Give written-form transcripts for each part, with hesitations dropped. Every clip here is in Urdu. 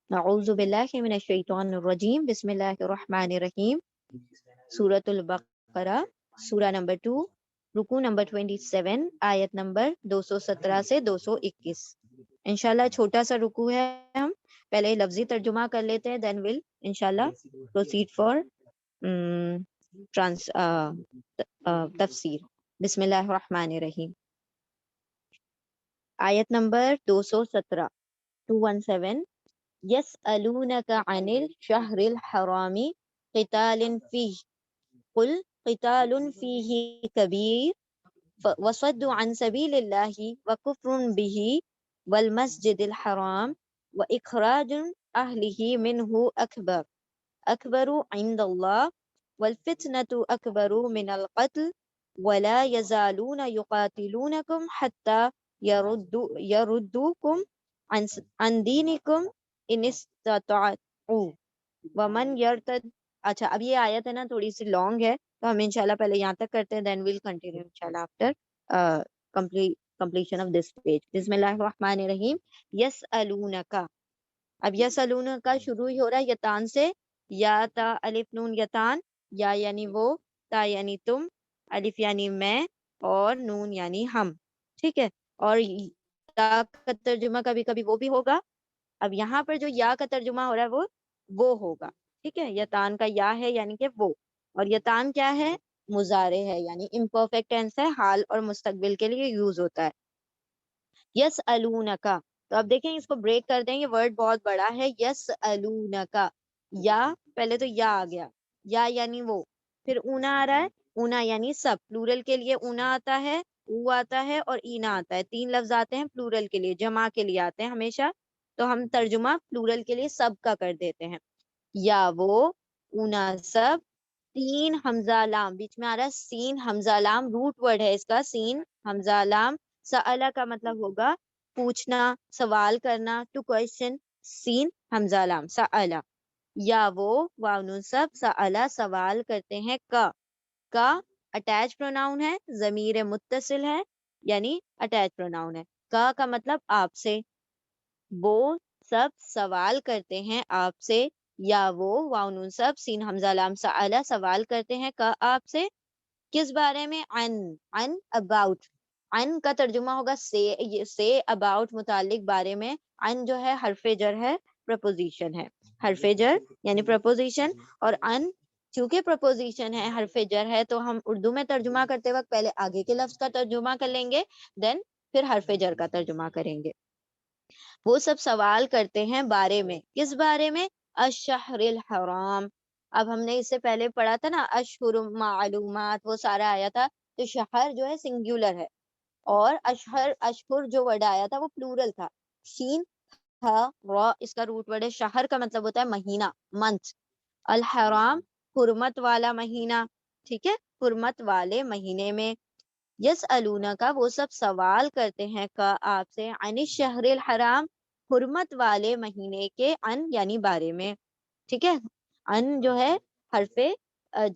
اعوذ باللہ من الشیطان الرجیم، بسم اللہ الرحمن الرحیم۔ سورۃ البقرہ، سورہ نمبر 2، رکوع نمبر 27، آیت نمبر 217 سے 221۔ انشاءاللہ چھوٹا سا رکوع ہے، ہم پہلے لفظی ترجمہ کر لیتے ہیں، دین ول انشاءاللہ پروسیڈ فار تفسیر۔ بسم اللہ الرحمن الرحیم۔ آیت نمبر 217، 217۔ يسألونك عن الشهر الحرام قتال فيه قل قتال فيه كبير وصد عن سبيل الله وكفر به والمسجد الحرام وإخراج أهله منه أكبر عند الله والفتنة أكبر من القتل ولا يزالون يقاتلونكم حتى يردوكم عن دينكم ان استطاعوا ومن يرتد۔ اچھا، اب یہ آیت ہے نا تھوڑی سی لانگ ہے، تو ہم انشاءاللہ پہلے یہاں تک کرتے ہیں، دین ویل کنٹینیو انشاءاللہ after completion of this page. بسم اللہ الرحمن الرحیم۔ یسألونک، اب یسألونک شروع ہی ہو رہا ہے یتان سے، یا تا الف نون یتان، یا یعنی وہ، تا یعنی تم، الف یعنی میں، اور نون یعنی ہم، ٹھیک ہے۔ اور تا کا ترجمہ کبھی کبھی وہ بھی ہوگا، اب یہاں پر جو یا کا ترجمہ ہو رہا ہے وہ ہوگا، ٹھیک ہے۔ یتان کا یا ہے یعنی کہ وہ، اور یتان کیا ہے؟ مضارع ہے، یعنی امپرفیکٹ ٹینس ہے، حال اور مستقبل کے لیے یوز ہوتا ہے۔ یسألونکا، تو اب دیکھیں اس کو بریک کر دیں، یہ ورڈ بہت بڑا ہے۔ یسألونکا، یا پہلے تو یا آ گیا، یا یعنی وہ، پھر اونا آ رہا ہے، اونا یعنی سب، پلورل کے لیے اونا آتا ہے، او آتا ہے اور اینا آتا ہے، تین لفظ آتے ہیں پلورل کے لیے، جمع کے لیے آتے ہیں ہمیشہ، تو ہم ترجمہ پلورل کے لیے سب کا کر دیتے ہیں۔ یا وہ، اونا سب، سین حمزہ لام، بیچ میں آ رہا ہے سین حمزہ لام، روٹ ورڈ ہے اس کا سین حمزہ لام۔ سألہ کا مطلب ہوگا پوچھنا، سوال کرنا، ٹو کوشچن، سین حمزہ لام سألہ۔ یا وہ، واو نون سب، سألہ سوال کرتے ہیں، کا اٹیچ پروناؤن ہے، ضمیر متصل ہے، یعنی اٹیچ پروناؤن ہے۔ کا مطلب آپ سے، وہ سب سوال کرتے ہیں آپ سے، یا وہ، واو نون سب، سین حمزہ لام سألہ سوال کرتے ہیں کا آپ سے، کس بارے میں؟ عن اباؤٹ، عن کا ترجمہ ہوگا سے اباؤٹ متعلق، بارے میں۔ عن جو ہے حرف جر ہے، پرپوزیشن ہے، حرف جر یعنی پرپوزیشن، اور عن چونکہ پرپوزیشن ہے، حرف جر ہے، تو ہم اردو میں ترجمہ کرتے وقت پہلے آگے کے لفظ کا ترجمہ کر لیں گے، دین پھر حرف جر کا ترجمہ کریں گے۔ وہ سب سوال کرتے ہیں بارے میں، کس بارے میں؟ الشہر الحرام۔ اب ہم نے اس سے پہلے پڑھا تھا نا اشہر معلومات، وہ سارا آیا تھا، تو شہر جو ہے سنگولر ہے، اور اشہر جو ورڈ آیا تھا وہ پلورل تھا، شین ہا را اس کا روٹ ورڈ ہے۔ شہر کا مطلب ہوتا ہے مہینہ، منتھ، الحرام حرمت والا مہینہ، ٹھیک ہے، حرمت والے مہینے میں۔ یسألونکا وہ سب سوال کرتے ہیں کا آپ سے، عن الشہر الحرام حرمت والے مہینے کے، عن یعنی بارے میں، ٹھیک ہے۔ عن جو ہے حرف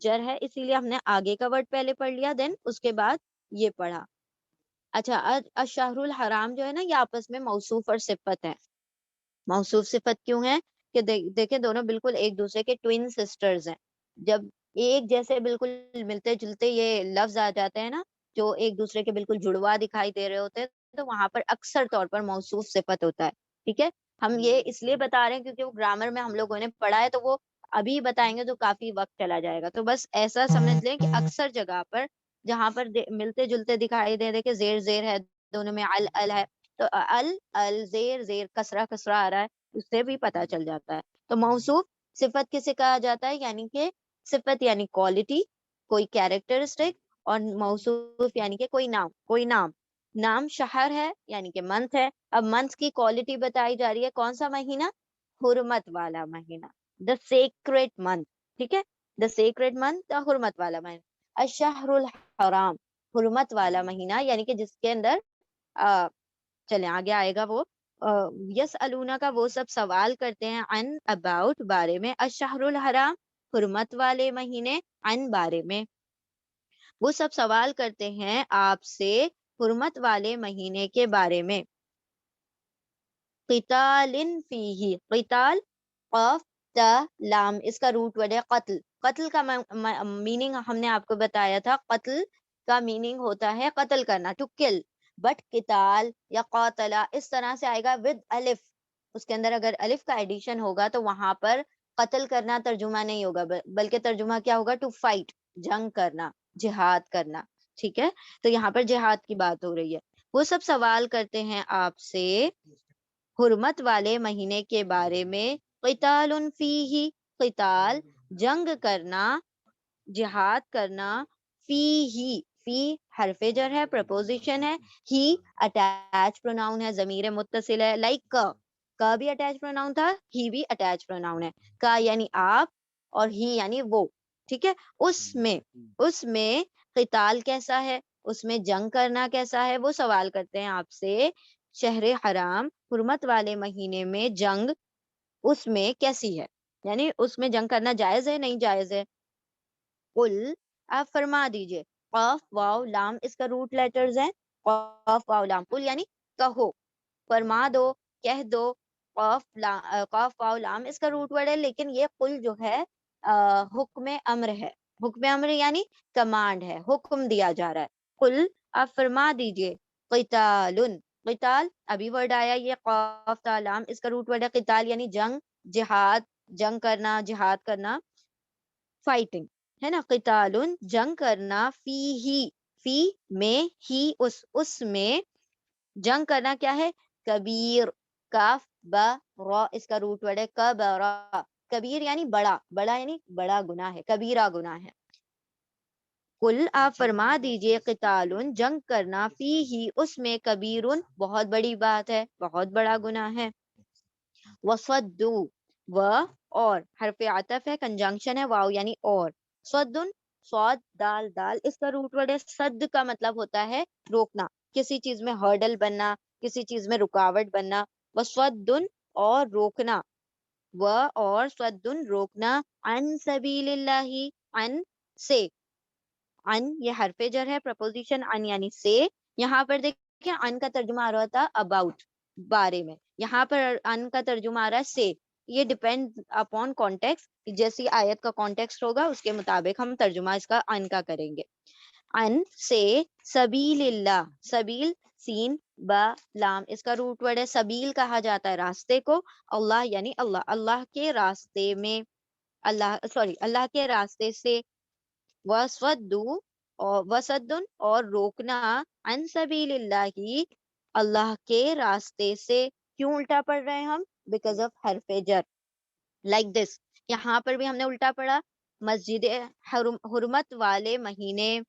جر ہے، اسی لیے ہم نے آگے کا ورڈ پہلے پڑھ لیا، دین اس کے بعد یہ پڑھا۔ اچھا، الشہر الحرام جو ہے نا، یہ آپس میں موصوف اور صفت ہے۔ موصوف صفت کیوں ہے؟ کہ دیکھیں دونوں بالکل ایک دوسرے کے ٹوین سسٹرز ہیں، جب ایک جیسے بالکل ملتے جلتے یہ لفظ آ جاتے ہیں نا، جو ایک دوسرے کے بالکل جڑوا دکھائی دے رہے ہوتے ہیں، تو وہاں پر اکثر طور پر موصوف صفت ہوتا ہے، ٹھیک ہے۔ ہم یہ اس لیے بتا رہے ہیں کیونکہ وہ گرامر میں ہم لوگوں نے پڑھا ہے، تو وہ ابھی بتائیں گے تو کافی وقت چلا جائے گا، تو بس ایسا سمجھ لیں کہ اکثر جگہ پر جہاں پر ملتے جلتے دکھائی دے کہ زیر زیر ہے، دونوں میں ال ہے، تو ال زیر زیر کسرہ کسرہ آ رہا ہے، اس سے بھی پتہ چل جاتا ہے۔ تو موصوف صفت کسے کہا جاتا ہے؟ یعنی کہ صفت یعنی کوالٹی، کوئی کیریکٹرسٹک، اور موصوف یعنی کہ کوئی نام۔ نام شہر ہے یعنی کہ منتھ ہے، اب منتھ کی کوالٹی بتائی جا رہی ہے، کون سا مہینہ؟ حرمت والا مہینہ، دا سیکریٹ منتھ، ٹھیک ہے، دا سیکریٹ منتھ، دا حرمت والا مہینہ۔ الشہر الحرام حرمت والا مہینہ، یعنی کہ جس کے اندر چلیں آگے آئے گا وہ، یسألونہ کا وہ سب سوال کرتے ہیں، عن اباؤٹ بارے میں، الشہر الحرام حرمت والے مہینے، عن بارے میں، وہ سب سوال کرتے ہیں آپ سے حرمت والے مہینے کے بارے میں۔ قتال فیہ، قتال قاف تا لام، اس کا روٹ ورڈ ہے قتل. قتل کا میننگ ہم نے آپ کو بتایا تھا، قتل کا میننگ ہوتا ہے قتل کرنا، ٹو کل. بٹ قتال یا قاتلا اس طرح سے آئے گا ود الف، اس کے اندر اگر الف کا ایڈیشن ہوگا تو وہاں پر قتل کرنا ترجمہ نہیں ہوگا، بلکہ ترجمہ کیا ہوگا؟ ٹو فائٹ، جنگ کرنا، جہاد کرنا. ٹھیک ہے، تو یہاں پر جہاد کی بات ہو رہی ہے. وہ سب سوال کرتے ہیں آپ سے حرمت والے مہینے کے بارے میں. قتال فیہ، قتال جنگ کرنا، جہاد کرنا، فیہ، فی حرف جر ہے، پرپوزیشن ہے، ہی اٹیچ پروناؤن ہے، ضمیر متصل ہے، لائک کا بھی اٹیچ پروناؤن تھا، ہی بھی اٹیچ پروناؤن ہے. کا یعنی آپ اور ہی یعنی وہ. ٹھیک ہے، اس میں قتال کیسا ہے، اس میں جنگ کرنا کیسا ہے، وہ سوال کرتے ہیں آپ سے. شہر حرام، حرمت والے مہینے میں جنگ اس میں کیسی ہے، یعنی اس میں جنگ کرنا جائز ہے نہیں جائز ہے. قل، آپ فرما دیجئے. قاف واو لام اس کا روٹ لیٹرز ہیں، قاف واو لام. قل یعنی کہو، فرما دو، کہہ دو. قاف واو لام اس کا روٹ ورڈ ہے، لیکن یہ قل جو ہے حکم امر ہے. حکم امر یعنی کمانڈ ہے، حکم دیا جا رہا ہے. قل، آپ فرما دیجئے. قتال، قتال ابھی ورڈ آیا، یہ قاف تا لام اس کا روٹ ورڈ ہے. قتال یعنی جنگ، جہاد، جنگ کرنا، جہاد کرنا، فائٹنگ ہے نا. قتال جنگ کرنا، فی ہی، فی میں، ہی اس میں جنگ کرنا کیا ہے؟ کبیر، کاف با را اس کا روٹ ورڈ ہے. کبرا، کبیر یعنی بڑا، بڑا یعنی بڑا گناہ ہے، کبیرہ گناہ ہے. قل، آپ فرما دیجئے. قتال جنگ کرنا، فی ہی اس میں، کبیر بہت بڑی بات ہے، بہت بڑا گناہ ہے. وصدو، و اور حرف عطف ہے، کنجنکشن ہے، واو یعنی اور. صدن، صاد دال دال اس کا روٹ ورڈ ہے. صد کا مطلب ہوتا ہے روکنا، کسی چیز میں ہرڈل بننا، کسی چیز میں رکاوٹ بننا. وصدن اور روکنا، و اور صدن روکنا، عن سبیل اللہ، عن سے. ان یہ حرف جر ہے، پرپوزیشن ان یعنی سے. یہاں پر دیکھیں ان کا ترجمہ آ رہا تھا اباؤٹ، بارے میں، یہاں پر ان کا ترجمہ آ رہا ہے سے. یہ ڈیپینڈ اپون کانٹیکسٹ، جیسی آیت کا کانٹیکسٹ ہوگا اس کے مطابق ہم ترجمہ اس کا ان کا کریں گے. ان سے، سبیل اللہ، سبیل سین با لام اس کا روٹ ورڈ ہے. سبیل کہا جاتا ہے راستے کو، اللہ یعنی اللہ، اللہ کے راستے میں، اللہ کے راستے سے. وصدو اور وصدن اور روکنا، عن سبیل اللہ اللہ کے راستے سے. کیوں الٹا پڑھ رہے ہیں ہم؟ بیکاز آف حرف جر، لائک دس. یہاں پر بھی ہم نے الٹا پڑھا مسجد حرمت والے مہینے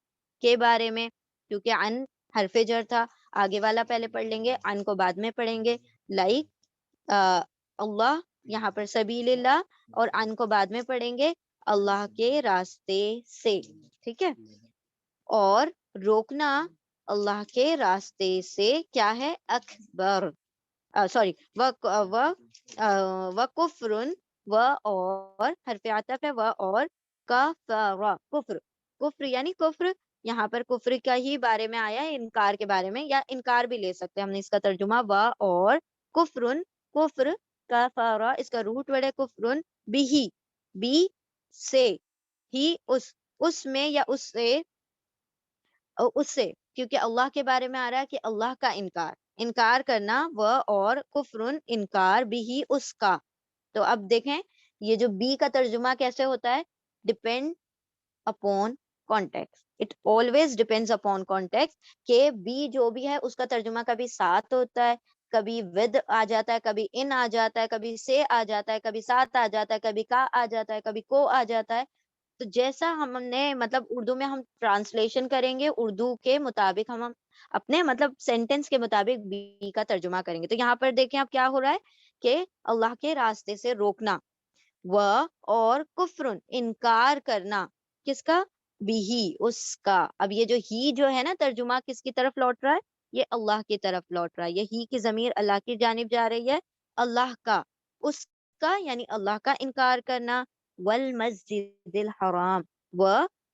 کے بارے میں، کیونکہ عن حرف جر تھا. آگے والا پہلے پڑھ لیں گے، عن کو بعد میں پڑھیں گے. لائک اللہ، یہاں پر سبیل اللہ، اور عن کو بعد میں پڑھیں گے، اللہ کے راستے سے. ٹھیک ہے، اور روکنا اللہ کے راستے سے کیا ہے؟ اکبر، سوری، و کفرن، و اور حرف عطف ہے، و اور کفر، کفر، کفر یعنی کفر. یہاں پر کفر کا ہی بارے میں آیا ہے، انکار کے بارے میں، یا انکار بھی لے سکتے ہیں ہم نے اس کا ترجمہ. و اور کفرن، کفر، کفر اس کا روٹ ورڈ ہے کفرن، بھی، بی سے، ہی اس میں یا اس سے، کیونکہ اللہ کے بارے میں آ رہا ہے کہ اللہ کا انکار کرنا. وہ اور کفرن انکار، بھی اس کا. تو اب دیکھیں یہ جو بی کا ترجمہ کیسے ہوتا ہے؟ Depend upon context, it always depends upon context. کہ بی جو بھی ہے اس کا ترجمہ کبھی ساتھ ہوتا ہے، کبھی ود آ جاتا ہے، کبھی ان آ جاتا ہے، کبھی سے آ جاتا ہے، کبھی ساتھ آ جاتا ہے، کبھی کا آ جاتا ہے، کبھی کو آ جاتا ہے. تو جیسا ہم نے مطلب اردو میں ہم ٹرانسلیشن کریں گے، اردو کے مطابق ہم اپنے مطلب سینٹینس کے مطابق بی کا ترجمہ کریں گے. تو یہاں پر دیکھیں اب کیا ہو رہا ہے کہ اللہ کے راستے سے روکنا، و اور کفرن انکار کرنا، کس کا؟ بھی اس کا. اب یہ جو ہی جو ہے نا ترجمہ کس کی طرف لوٹ رہا ہے؟ یہ اللہ کی طرف لوٹ رہا ہے. یہ ہی کی ضمیر اللہ کی جانب جا رہی ہے. اللہ کا، اس کا یعنی اللہ کا انکار کرنا. والمسجد الحرام، و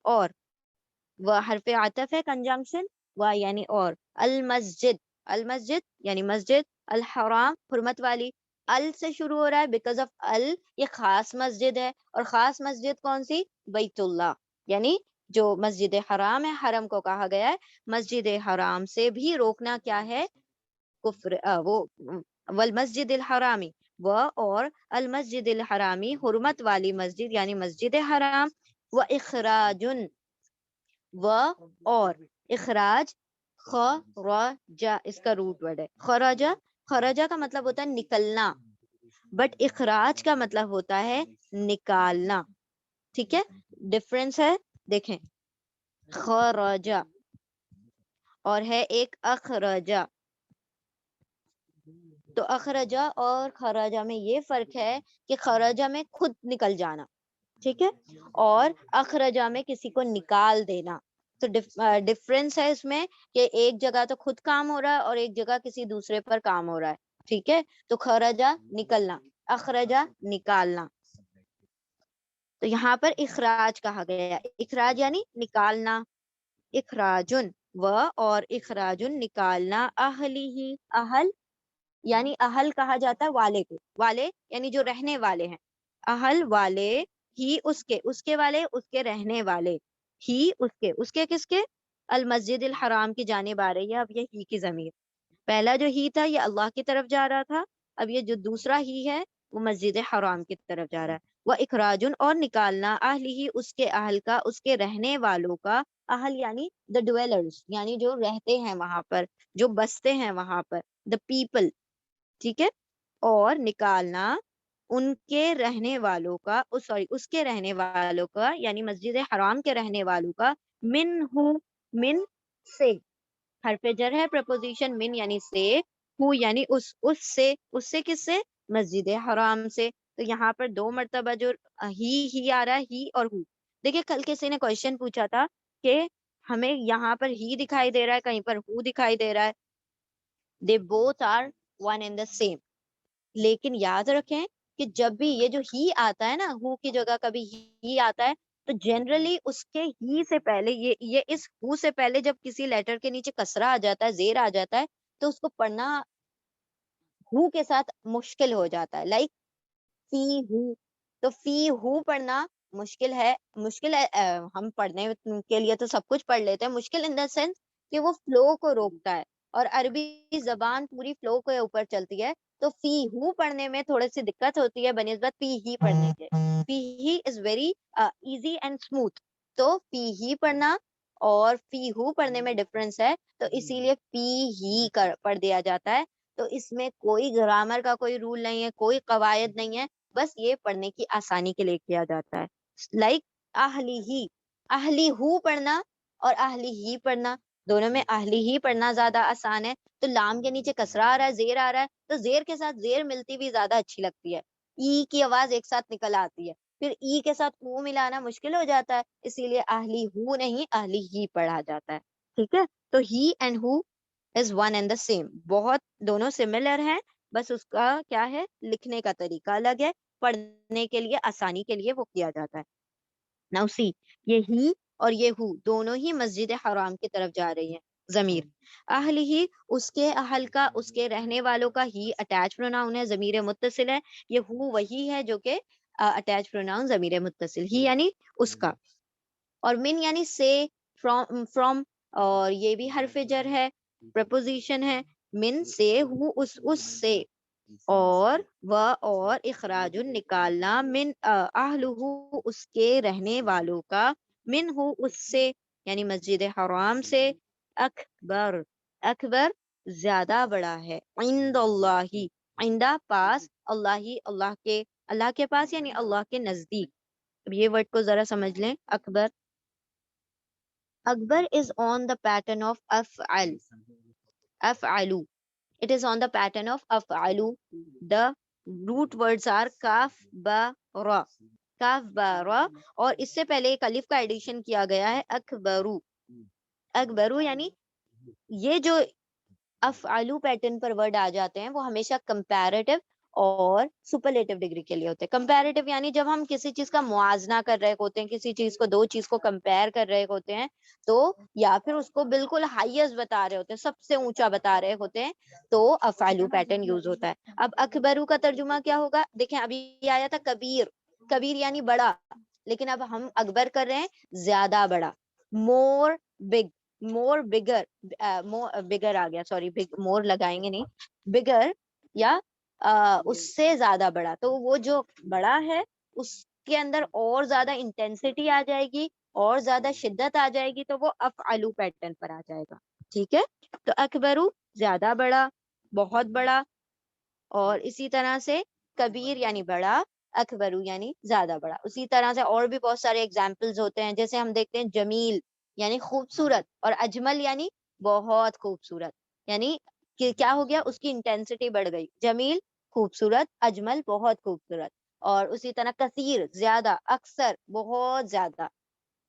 اور، و حرف عطف ہے، کنجنکشن، و یعنی اور. المسجد، المسجد یعنی مسجد الحرام حرمت والی، ال سے شروع ہو رہا ہے بیکاز آف ال یہ خاص مسجد ہے، اور خاص مسجد کون سی؟ بیت اللہ، یعنی جو مسجد حرام ہے، حرم کو کہا گیا ہے، مسجد حرام سے بھی روکنا کیا ہے؟ کفر وہ والمسجد الحرامی وہ، اور المسجد الحرامی حرمت والی مسجد یعنی مسجد حرام، و اخراج و اور اخراج، خراجا اس کا روٹ ورڈ ہے خراجا، خراجا کا مطلب ہوتا ہے نکلنا، بٹ اخراج کا مطلب ہوتا ہے نکالنا، ٹھیک ہے، ڈفرنس ہے دیکھیں، خراجا اور ہے ایک اخراجا، تو اخرجا اور خراجہ میں یہ فرق ہے کہ خراجہ میں خود نکل جانا، ٹھیک ہے، اور اخرجہ میں کسی کو نکال دینا، تو ڈفرنس ہے اس میں کہ ایک جگہ تو خود کام ہو رہا ہے اور ایک جگہ کسی دوسرے پر کام ہو رہا ہے، ٹھیک ہے، تو خرجہ نکلنا، اخرجہ نکالنا، تو یہاں پر اخراج کہا گیا ہے، اخراج یعنی نکالنا، اخراجن و اور اخراجن نکالنا، اہلی ہی، اہل یعنی اہل کہا جاتا ہے والے کو، والے یعنی جو رہنے والے ہیں، اہل والے، ہی اس کے والے، اس کے رہنے والے، ہی اس کے کس کے؟ المسجد الحرام کی جانب آ رہی ہے اب یہ ہی کی ضمیر، پہلا جو ہی تھا یہ اللہ کی طرف جا رہا تھا، اب یہ جو دوسرا ہی ہے وہ مسجد حرام کی طرف جا رہا ہے، وہ اخراجن اور نکالنا، اہلی ہی اس کے اہل کا، اس کے رہنے والوں کا، اہل یعنی دا ڈویلرز یعنی جو رہتے ہیں وہاں پر، جو بستے ہیں وہاں پر، دا پیپل، ٹھیک ہے، اور نکالنا ان کے رہنے والوں کا، سوری اس کے رہنے والوں کا یعنی مسجد حرام کے رہنے والوں کا، من سے، حرف جر ہے پریپوزیشن من یعنی سے، ہو یعنی اس سے کس سے؟ مسجد حرام سے، تو یہاں پر دو مرتبہ جو ہی آ رہا ہے، ہی اور ہو، دیکھیں کل کسی نے کوشچن پوچھا تھا کہ ہمیں یہاں پر ہی دکھائی دے رہا ہے، کہیں پر ہو دکھائی دے رہا ہے، they both are one and the same، لیکن یاد رکھیں کہ جب بھی یہ جو ہی آتا ہے نا، ہو کی جگہ کبھی ہی آتا ہے، تو جنرلی اس کے ہی سے پہلے یہ اس ہو سے پہلے جب کسی لیٹر کے نیچے کسرہ آ جاتا ہے، زیر آ جاتا ہے، تو اس کو پڑھنا ہو کے ساتھ مشکل ہو جاتا ہے، لائک فی ہو، تو فی ہو پڑھنا مشکل ہے، ہم پڑھنے کے لیے تو سب کچھ پڑھ لیتے ہیں، مشکل ان دا سینس کہ وہ فلو کو روکتا ہے، اور عربی زبان پوری فلو کے اوپر چلتی ہے، تو فی ہو پڑھنے میں تھوڑی سی دقت ہوتی ہے بنسبت فی ہی پڑھنے کے، فی ہی is very easy and smooth, تو فی ہی پڑھنا اور فی ہو پڑھنے میں ڈفرنس ہے، تو اسی لیے فی ہی پڑھ دیا جاتا ہے، تو اس میں کوئی گرامر کا کوئی رول نہیں ہے، کوئی قواعد نہیں ہے، بس یہ پڑھنے کی آسانی کے لیے کیا جاتا ہے، لائک اہلی ہو پڑھنا اور اہلی ہی پڑھنا، دونوں میں اہلی ہی پڑھنا زیادہ آسان ہے، تو لام کے نیچے کسرہ آ رہا ہے، زیر آ رہا ہے، تو زیر کے ساتھ زیر ملتی بھی زیادہ اچھی لگتی ہے، ای کی آواز ایک ساتھ نکل آتی ہے، پھر ای کے ساتھ او ملانا مشکل ہو جاتا ہے، اسی لیے اہلی ہو نہیں اہلی ہی پڑھا جاتا ہے، ٹھیک ہے، تو he and who is one and the same, بہت دونوں سملر ہیں، بس اس کا کیا ہے، لکھنے کا طریقہ الگ ہے، پڑھنے کے لیے آسانی کے لیے وہ کیا جاتا ہے، ناؤ سی، یہ ہی اور یہ ہو دونوں ہی مسجد حرام کی طرف جا رہی ہیں، ضمیر اہل ہی اس کے اہل کا، اس کے رہنے والوں کا، ہی اٹیچ پروناؤن ہے، ضمیر متصل ہے، یہ ہو وہی ہے جو کہ اٹیچ پروناؤن ضمیر متصل، ہی یعنی اس کا، اور من یعنی سے، فرام اور یہ بھی حرف جر ہے، پریپوزیشن ہے، من سے، ہو اس سے، اور اور اخراج نکالنا، من اہلہ اس کے رہنے والوں کا، من ہو اس سے یعنی مسجد حرام سے، اکبر اکبر زیادہ بڑا ہے، عند اللہ عندہ پاس، اللہ کے پاس یعنی اللہ کے نزدیک، اب یہ ورڈ کو ذرا سمجھ لیں، اکبر، اکبر is on the pattern of افعل it is on the pattern of افعل، the root words are کاف با را، کاف با را، اور اس سے پہلے ایک الف کا ایڈیشن کیا گیا ہے، اکبرو، اکبرو یعنی یہ جو افعلو پیٹرن پر ورڈ آ جاتے ہیں وہ ہمیشہ کمپیریٹو اور سپرلیٹو ڈگری کے لیے ہوتے ہیں. کمپیریٹیو یعنی جب ہم کسی چیز کا موازنہ کر رہے ہوتے ہیں, کسی چیز کو, دو چیز کو کمپیئر کر رہے ہوتے ہیں, تو یا پھر اس کو بالکل ہائیسٹ بتا رہے ہوتے ہیں, سب سے اونچا بتا رہے ہوتے ہیں, تو افعلو پیٹرن یوز ہوتا ہے. اب اکبرو کا ترجمہ کیا ہوگا؟ دیکھیں ابھی آیا تھا کبیر, کبیر یعنی بڑا, لیکن اب ہم اکبر کر رہے ہیں زیادہ بڑا. مور بگ, مور بگر, بگر آ گیا, سوری مور لگائیں گے نہیں, بگر یا اس سے زیادہ بڑا. تو وہ جو بڑا ہے اس کے اندر اور زیادہ انٹینسٹی آ جائے گی, اور زیادہ شدت آ جائے گی, تو وہ افعلو پیٹرن پر آ جائے گا. ٹھیک ہے, تو اکبرو زیادہ بڑا, بہت بڑا, اور اسی طرح سے کبیر یعنی بڑا, اکبرو یعنی زیادہ بڑا. اسی طرح سے اور بھی بہت سارے ایگزامپلز ہوتے ہیں, جیسے ہم دیکھتے ہیں جمیل یعنی خوبصورت, اور اجمل یعنی بہت خوبصورت. یعنی کہ کیا ہو گیا, اس کی انٹینسٹی بڑھ گئی. جمیل خوبصورت, اجمل بہت خوبصورت. اور اسی طرح کثیر زیادہ, اکثر بہت زیادہ,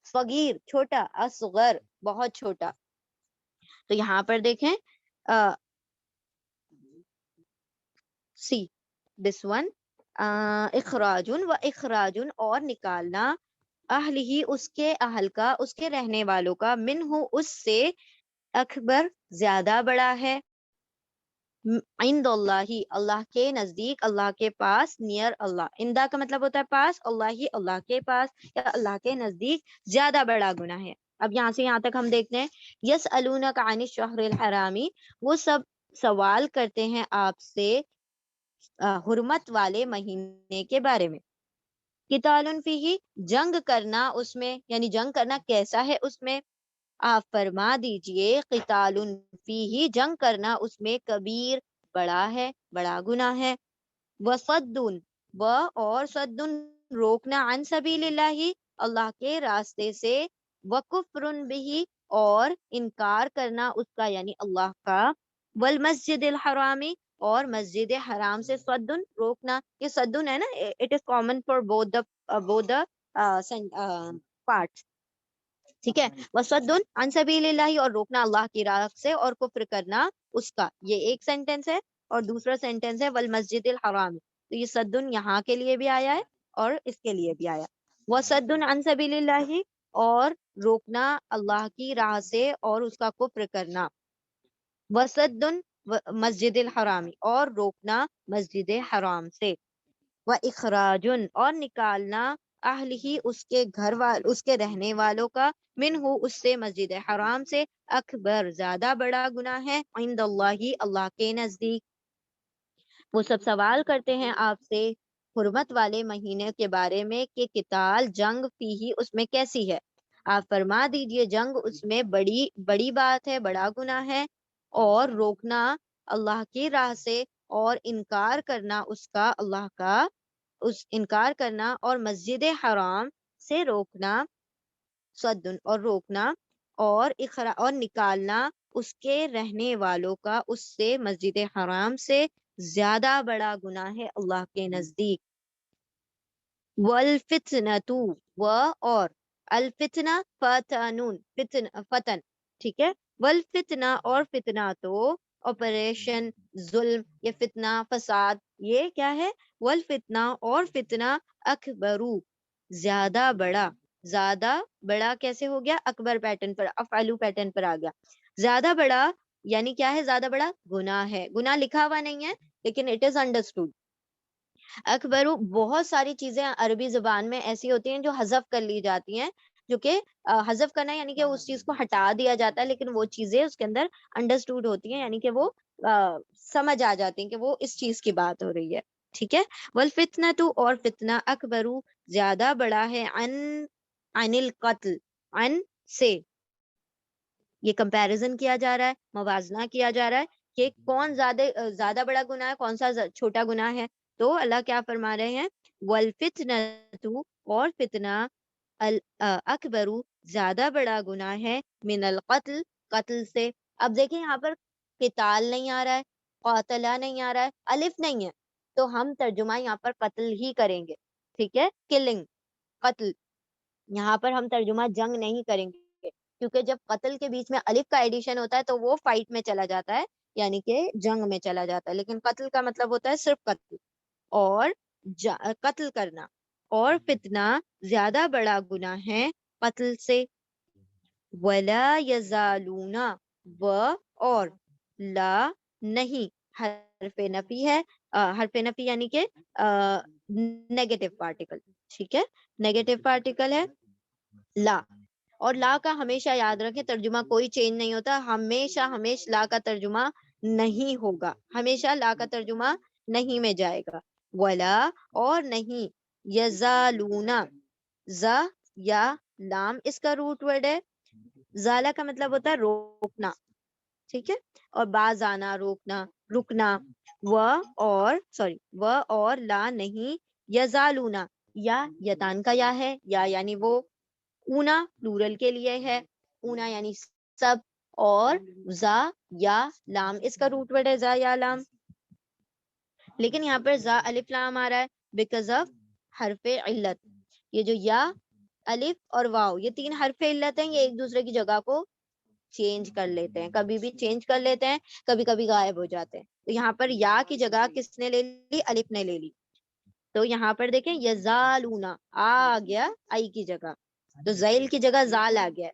صغیر چھوٹا, اصغر بہت چھوٹا. تو یہاں پر دیکھیں سی دس ون, اخراجن و اخراجن اور نکالنا, اہل ہی اس کے اہل کا, اس کے رہنے والوں کا, من ہو اس سے, اکبر زیادہ بڑا ہے, عند اللہ اللہ کے نزدیک, اللہ کے پاس, نیئر اللہ, اندا کا مطلب ہوتا ہے پاس, اللہ ہی اللہ کے پاس یا اللہ کے نزدیک زیادہ بڑا گناہ ہے. اب یہاں سے یہاں تک ہم دیکھتے ہیں, یسألونک عن الشہر الحرامی, وہ سب سوال کرتے ہیں آپ سے حرمت والے مہینے کے بارے میں. قتال فیہ جنگ کرنا اس میں, یعنی جنگ کرنا کیسا ہے اس میں, آپ فرما دیجئے قتال فیہ جنگ کرنا اس میں, کبیر بڑا ہے, بڑا گناہ ہے. وصد و اور صد روکنا, عن سبیل اللہ اللہ کے راستے سے, وکفر بہ اور انکار کرنا اس کا یعنی اللہ کا, والمسجد الحرامی اور مسجد حرام سے. صدن روکنا, یہ صدن ہے نا, it is common for both the parts. ٹھیک ہے, وصدن عن سبیل اللہ اور روکنا اللہ کی راہ سے, اور کفر کرنا اس کا. یہ ایک سینٹینس ہے, اور دوسرا سینٹینس ہے والمسجد الحرام. تو یہ صدن یہاں کے لیے بھی آیا ہے اور اس کے لیے بھی آیا. وصدن عن سبیل اللہ اور روکنا اللہ کی راہ سے اور اس کا کفر کرنا. وصدن مسجد الحرامی اور روکنا مسجد حرام سے. واخراجن اور نکالنا, اہل ہی اس کے گھر اس کے رہنے والوں کا, من ہو اس سے, مسجد حرام سے, اکبر زیادہ بڑا گناہ ہے, عند اللہ اللہ کے نزدیک. وہ سب سوال کرتے ہیں آپ سے حرمت والے مہینے کے بارے میں کہ قتال جنگ فیہ اس میں کیسی ہے. آپ فرما دیجئے جنگ اس میں بڑی بڑی بات ہے, بڑا گناہ ہے, اور روکنا اللہ کی راہ سے اور انکار کرنا اس کا, اللہ کا اس انکار کرنا, اور مسجد حرام سے روکنا, صدن اور روکنا, اور اور نکالنا اس کے رہنے والوں کا اس سے, مسجد حرام سے, زیادہ بڑا گناہ ہے اللہ کے نزدیک. والفتنۃ و اور, الفتنہ فتنون, فتن, ٹھیک ہے, والفتنہ اور فتنہ تو آپریشن, ظلم, یہ فتنہ فساد, یہ کیا ہے, والفتنہ اور فتنہ, اکبرو زیادہ بڑا. زیادہ بڑا کیسے ہو گیا, اکبر پیٹرن پر, افعلو پیٹرن پر آ گیا. زیادہ بڑا یعنی کیا ہے, زیادہ بڑا گناہ ہے, گناہ لکھا ہوا نہیں ہے لیکن اٹ از انڈرسٹوڈ. اکبرو بہت ساری چیزیں عربی زبان میں ایسی ہوتی ہیں جو حذف کر لی جاتی ہیں, جو کہ حذف کرنا یعنی کہ اس چیز کو ہٹا دیا جاتا ہے, لیکن وہ چیزیں اس کے اندر انڈرسٹوڈ ہوتی ہیں, یعنی کہ وہ سمجھ آ جاتی ہیں کہ وہ اس چیز کی بات ہو رہی ہے. ٹھیک ہے, والفتنۃ اور فتنہ, اکبرو زیادہ بڑا ہے, عن القتل, عن سے, یہ کمپیریزن کیا جا رہا ہے, موازنہ کیا جا رہا ہے کہ کون زیادہ بڑا گناہ ہے, کون سا چھوٹا گناہ ہے. تو اللہ کیا فرما رہے ہیں, والفتنۃ اور فتنہ, اکبرو زیادہ بڑا گناہ ہے, من القتل قتل سے. اب دیکھیں یہاں پر قتال نہیں آ رہا ہے, قاتلہ نہیں آ رہا ہے, الف نہیں ہے, تو ہم ترجمہ یہاں پر قتل ہی کریں گے. ٹھیک ہے, کلنگ, قتل, یہاں پر ہم ترجمہ جنگ نہیں کریں گے, کیونکہ جب قتل کے بیچ میں الف کا ایڈیشن ہوتا ہے تو وہ فائٹ میں چلا جاتا ہے, یعنی کہ جنگ میں چلا جاتا ہے, لیکن قتل کا مطلب ہوتا ہے صرف قتل. اور قتل کرنا، اور فتنہ زیادہ بڑا گناہ ہے قتل سے. ولا یزالون، و اور، لا نہیں، حرف نفی ہے. حرف نفی یعنی کہ نیگیٹو پارٹیکل. ٹھیک ہے، نیگیٹو پارٹیکل ہے لا. اور لا کا ہمیشہ یاد رکھیں ترجمہ کوئی چینج نہیں ہوتا، ہمیشہ لا کا ترجمہ نہیں ہوگا، ہمیشہ لا کا ترجمہ نہیں میں جائے گا. ولا اور نہیں، یزالون، ز یا لام اس کا روٹ ورڈ ہے. زالا کا مطلب ہوتا ہے روکنا. ٹھیک ہے، اور باز آنا، روکنا، رکنا. و اور لا نہیں، یزالونا، یا یتان کا یا ہے، یا یعنی وہ. اونا پلورل کے لیے ہے، اونا یعنی سب. اور زا یا لام اس کا روٹ ورڈ ہے زا یا لام. لیکن یہاں پر زا الف لام آ رہا ہے بیکاز آف حرف علت. یہ جو یا، الف اور واو، یہ تین حرف علت ہیں، یہ ایک دوسرے کی جگہ کو چینج کر لیتے ہیں، کبھی بھی چینج کر لیتے ہیں، کبھی کبھی غائب ہو جاتے ہیں. تو یہاں پر یا کی جگہ کس نے لے لی؟ الف نے لے لی. تو یہاں پر دیکھیں یزالونا آ گیا آئی کی جگہ، تو زیل کی جگہ زال آ گیا.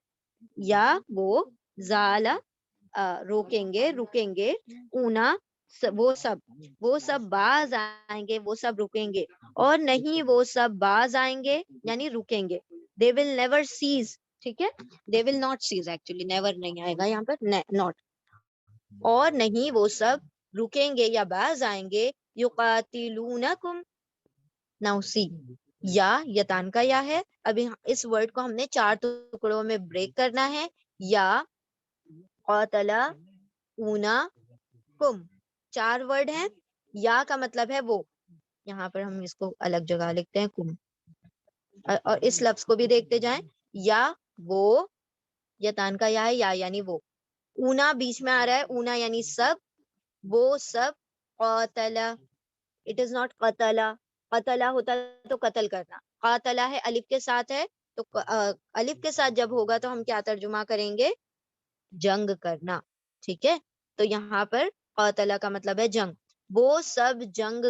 یا وہ زال روکیں گے، رکیں گے. اونا وہ سب باز آئیں گے، وہ سب رکیں گے. اور نہیں وہ سب باز آئیں گے یعنی رکیں گے. they will never cease. ٹھیک ہے، they will not cease actually, never نہیں آئے گا یہاں پر، not. اور نہیں وہ سب رکیں گے یا باز آئیں گے. یقاتلونکم، now see، یا یتان کا یا ہے. ابھی اس ورڈ کو ہم نے 4 ٹکڑوں میں بریک کرنا ہے. یا قاتلا اونا کم 4 ورڈ ہیں. یا کا مطلب ہے وہ، یہاں پر ہم اس کو الگ جگہ لکھتے ہیں کم، اور اس لفظ کو بھی دیکھتے جائیں. یا وہ، یتان کا یا ہے، یا یعنی وہ. اونا بیچ میں آ رہا ہے، اونا یعنی سب، وہ سب. قاتلا، اٹ از ناٹ قتلا. قتلا ہوتا تو قتل کرنا، قاتلا ہے الف کے ساتھ ہے، تو الف کے ساتھ جب ہوگا تو ہم کیا ترجمہ کریں گے؟ جنگ کرنا. ٹھیک ہے، تو یہاں پر قاتلا کا مطلب ہے جنگ. وہ سب جنگ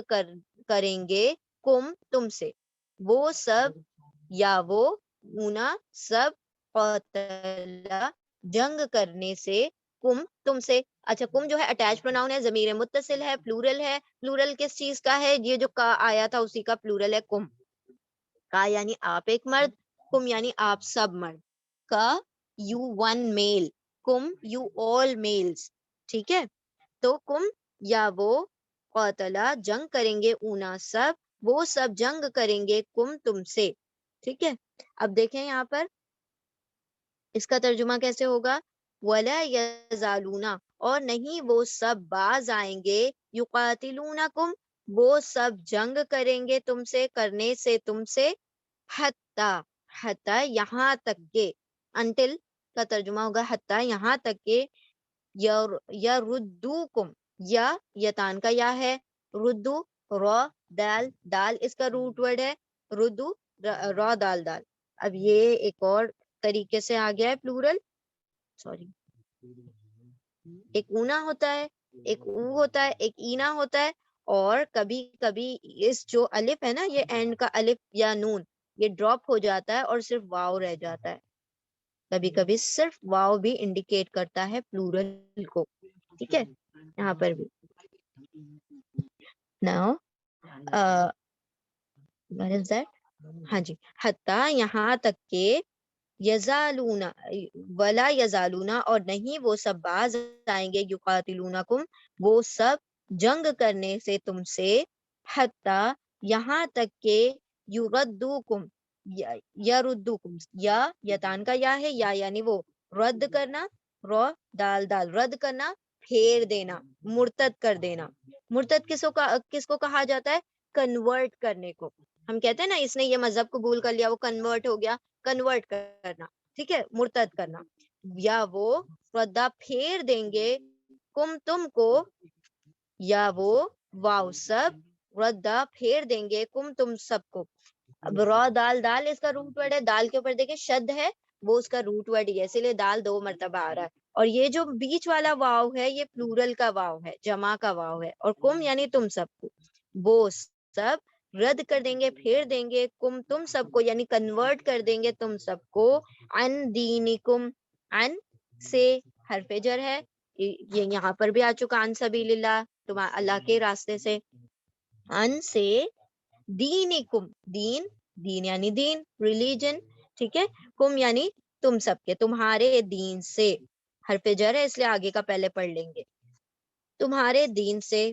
کریں گے کم تم سے. وہ سب یا وہ اونا سب، قاتلا جنگ کرنے سے، کم تم سے. اچھا، کم جو ہے اٹیچ پروناؤن ہے، ضمیر متصل ہے، پلورل ہے. پلورل کس چیز کا ہے؟ یہ جو کا آیا تھا اسی کا پلورل ہے کم. کا یعنی آپ ایک مرد، کم یعنی آپ سب مرد. کا you one male, come you all males. ٹھیک ہے، تو کم یا وہ، قاتلا جنگ کریں گے، اونا سب، وہ سب جنگ کریں گے کم تم سے. ٹھیک ہے، اب دیکھیں یہاں پر اس کا ترجمہ کیسے ہوگا. ولا یزالونا، اور نہیں وہ سب باز آئیں گے. یقاتلونکم، وہ سب جنگ کریں گے تم سے، کرنے سے تم سے. حتی، حتی یہاں تک کہ، انٹل کا ترجمہ ہوگا حتی یہاں تک کہ. یردوکم، یا یتان کا یا ہے، ردو را دال، دال اس کا روٹ ورڈ ہے. ردو را دال دال. اب یہ ایک اور طریقے سے آ گیا ہے پلورل. سوری، ایک اونا ہوتا ہے، ایک او ہوتا ہے، ایک اینا ہوتا ہے. اور کبھی کبھی اس جو الف ہے نا، یہ اینڈ کا الف یا نون، یہ ڈراپ ہو جاتا ہے اور صرف واو رہ جاتا ہے. کبھی کبھی صرف واو بھی انڈیکیٹ کرتا ہے پلورل کو. ٹھیک ہے، یہاں پر بھی. Now, what is that؟ ہاں جی، حتی یہاں تک کہ، یزالونا ولا یزالونا اور نہیں وہ سب باز آئیں گے. یقاتلونکم، وہ سب جنگ کرنے سے تم سے. حتی یہاں تک کہ، یردوکم، یردوکم، یا یتان کا یا ہے، یا یعنی وہ، رد کرنا، رو دال دال، رد کرنا، پھیر دینا، مرتد کر دینا. مرتد کس کو کہا جاتا ہے؟ کنورٹ کرنے کو. ہم کہتے ہیں نا اس نے یہ مذہب قبول کر لیا، وہ کنورٹ ہو گیا. کنورٹ کرنا، ٹھیک ہے، مرتد کرنا. یا وہ ردہ پھیر دیں گے کم تم کو، یا وہ واو سب ردہ پھیر دیں گے کم تم سب کو. اب را دال دال اس کا روٹ ورڈ ہے، دال کے اوپر دیکھیں شد ہے، وہ اس کا روٹ ورڈ ہے، اسی لیے دال 2 مرتبہ آ رہا ہے. اور یہ جو بیچ والا واو ہے، یہ پلورل کا واو ہے، جمع کا واو ہے. اور کم یعنی تم سب کو. وہ سب رد کر دیں گے، پھیر دیں گے، کم تم سب کو، یعنی کنورٹ کر دیں گے تم سب کو، عن دینکم، عن سے حرف جر ہے، یہ یہاں پر بھی آ چکا، عن سبیل اللہ، تم اللہ کے راستے سے، عن سے، دینکم، دین، دین یعنی دین، ریلیجن، ٹھیک ہے، کم یعنی تم سب کے، تمہارے دین سے، حرف جر ہے اس لیے آگے کا پہلے پڑھ لیں گے، تمہارے دین سے،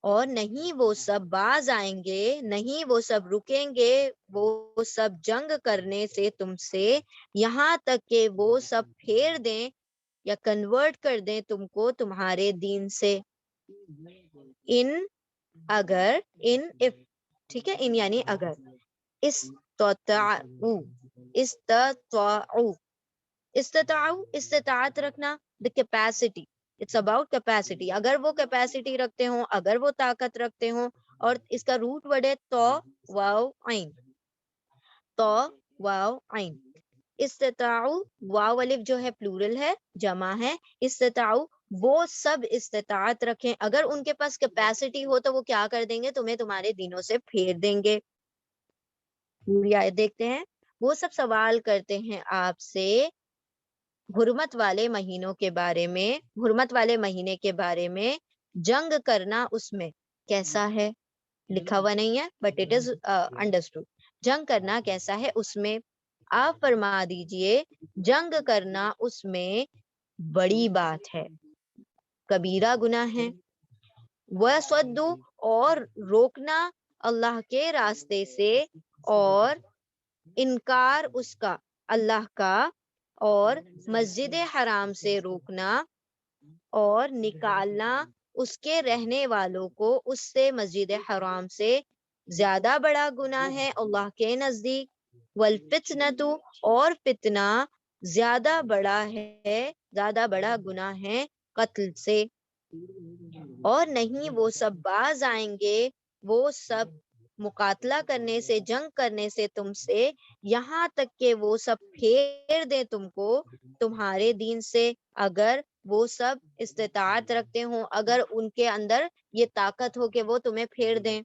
اور نہیں وہ سب باز آئیں گے، نہیں وہ سب رکیں گے، وہ سب جنگ کرنے سے تم سے، یہاں تک کہ وہ سب پھیر دیں یا کنورٹ کر دیں تم کو تمہارے دین سے، ان، اگر، ان اف، ٹھیک ہے، ان یعنی اگر، استطاعوا، استطاعوا، استطاعوا، استطاعت رکھنا، the capacity، it's about capacity، اگر وہ capacity رکھتے ہوں، اگر وہ طاقت رکھتے ہوں، اور اس کا روٹ ورڈ ہے تو واو عین، تو واو عین، استطاعوا، واو الف جو ہے پلورل ہے، جمع ہے، استطاعوا، وہ سب استطاعت رکھیں، اگر ان کے پاس کیپیسٹی ہو تو وہ کیا کر دیں گے، تمہیں تمہارے دینوں سے پھیر دیں گے۔ پوری آیت دیکھتے ہیں، وہ سب سوال کرتے ہیں آپ سے حرمت والے مہینوں کے بارے میں، حرمت والے مہینے کے بارے میں، جنگ کرنا اس میں کیسا ہے، لکھا ہوا نہیں ہے بٹ اٹ از انڈرسٹوڈ، جنگ کرنا کیسا ہے اس میں، آپ فرما دیجئے جنگ کرنا اس میں بڑی بات ہے، کبیرہ گناہ ہے، وَصَدُّ، اور روکنا اللہ کے راستے سے، اور انکار اس کا، اللہ کا، اور مسجد حرام سے روکنا اور نکالنا اس کے رہنے والوں کو اس سے، مسجد حرام سے، زیادہ بڑا گناہ ہے اللہ کے نزدیک، والفتنۃ، اور فتنہ زیادہ بڑا ہے، زیادہ بڑا گناہ ہے قتل سے، اور نہیں وہ سب باز آئیں گے، وہ سب مقاتلہ کرنے سے، جنگ کرنے سے تم سے، یہاں تک کہ وہ سب پھیر دیں تم کو تمہارے دین سے، اگر وہ سب استطاعت رکھتے ہوں، اگر ان کے اندر یہ طاقت ہو کہ وہ تمہیں پھیر دیں،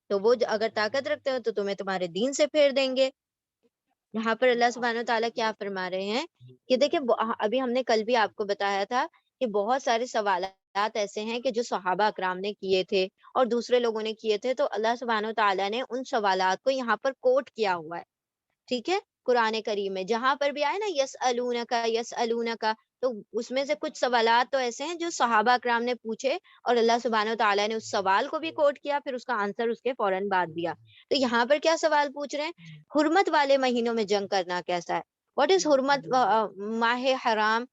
تو وہ اگر طاقت رکھتے ہو تو تمہیں تمہارے دین سے پھیر دیں گے۔ یہاں پر اللہ سبحانہ وتعالیٰ کیا فرما رہے ہیں کہ دیکھیں، ابھی ہم نے کل بھی آپ کو بتایا تھا کہ بہت سارے سوالات ایسے ہیں کہ جو صحابہ اکرام نے کیے تھے اور دوسرے لوگوں نے کیے تھے، تو اللہ سبحانہ وتعالیٰ نے ان سوالات کو یہاں پر کوٹ کیا ہوا ہے، ٹھیک ہے، قرآن کریم میں جہاں پر بھی آئے نا یسألونکا، یسألونکا، تو اس میں سے کچھ سوالات تو ایسے ہیں جو صحابہ اکرام نے پوچھے اور اللہ سبحانہ وتعالیٰ نے اس سوال کو بھی کوٹ کیا، پھر اس کا آنسر اس کے فوراً بعد دیا۔ تو یہاں پر کیا سوال پوچھ رہے ہیں، حرمت والے مہینوں میں جنگ کرنا کیسا ہے، واٹ از حرمت، ماہ حرام،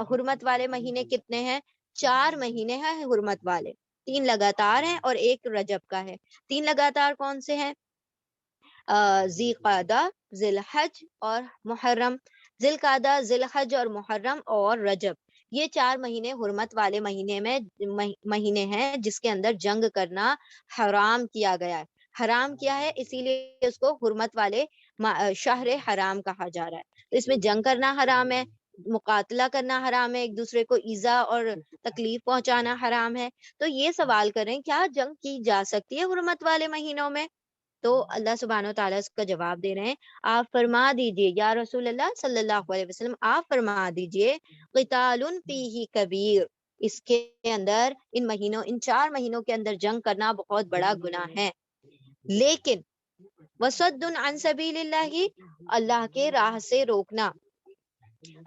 حرمت والے مہینے کتنے ہیں، 4 مہینے ہیں حرمت والے، 3 لگاتار ہیں اور ایک رجب کا ہے، 3 لگاتار کون سے ہیں، ذی قعدہ، ذی الحج اور محرم، ذی القعدہ، ذی الحج اور محرم اور رجب، یہ 4 مہینے حرمت والے مہینے ہیں جس کے اندر جنگ کرنا حرام کیا گیا ہے، حرام کیا ہے اسی لیے اس کو حرمت والے شہر حرام کہا جا رہا ہے، تو اس میں جنگ کرنا حرام ہے، مقاتلہ کرنا حرام ہے، ایک دوسرے کو ایذا اور تکلیف پہنچانا حرام ہے، تو یہ سوال کریں کیا جنگ کی جا سکتی ہے حرمت والے مہینوں میں، تو اللہ سبحانہ وتعالیٰ اس کا جواب دے رہے ہیں، آپ فرما دیجئے یا رسول اللہ صلی اللہ علیہ وسلم، آپ فرما دیجئے قتال فیہ کبیر، اس کے اندر ان مہینوں، ان 4 مہینوں کے اندر جنگ کرنا بہت بڑا گناہ ہے، لیکن وصد عن سبیل اللہ، اللہ کے راہ سے روکنا،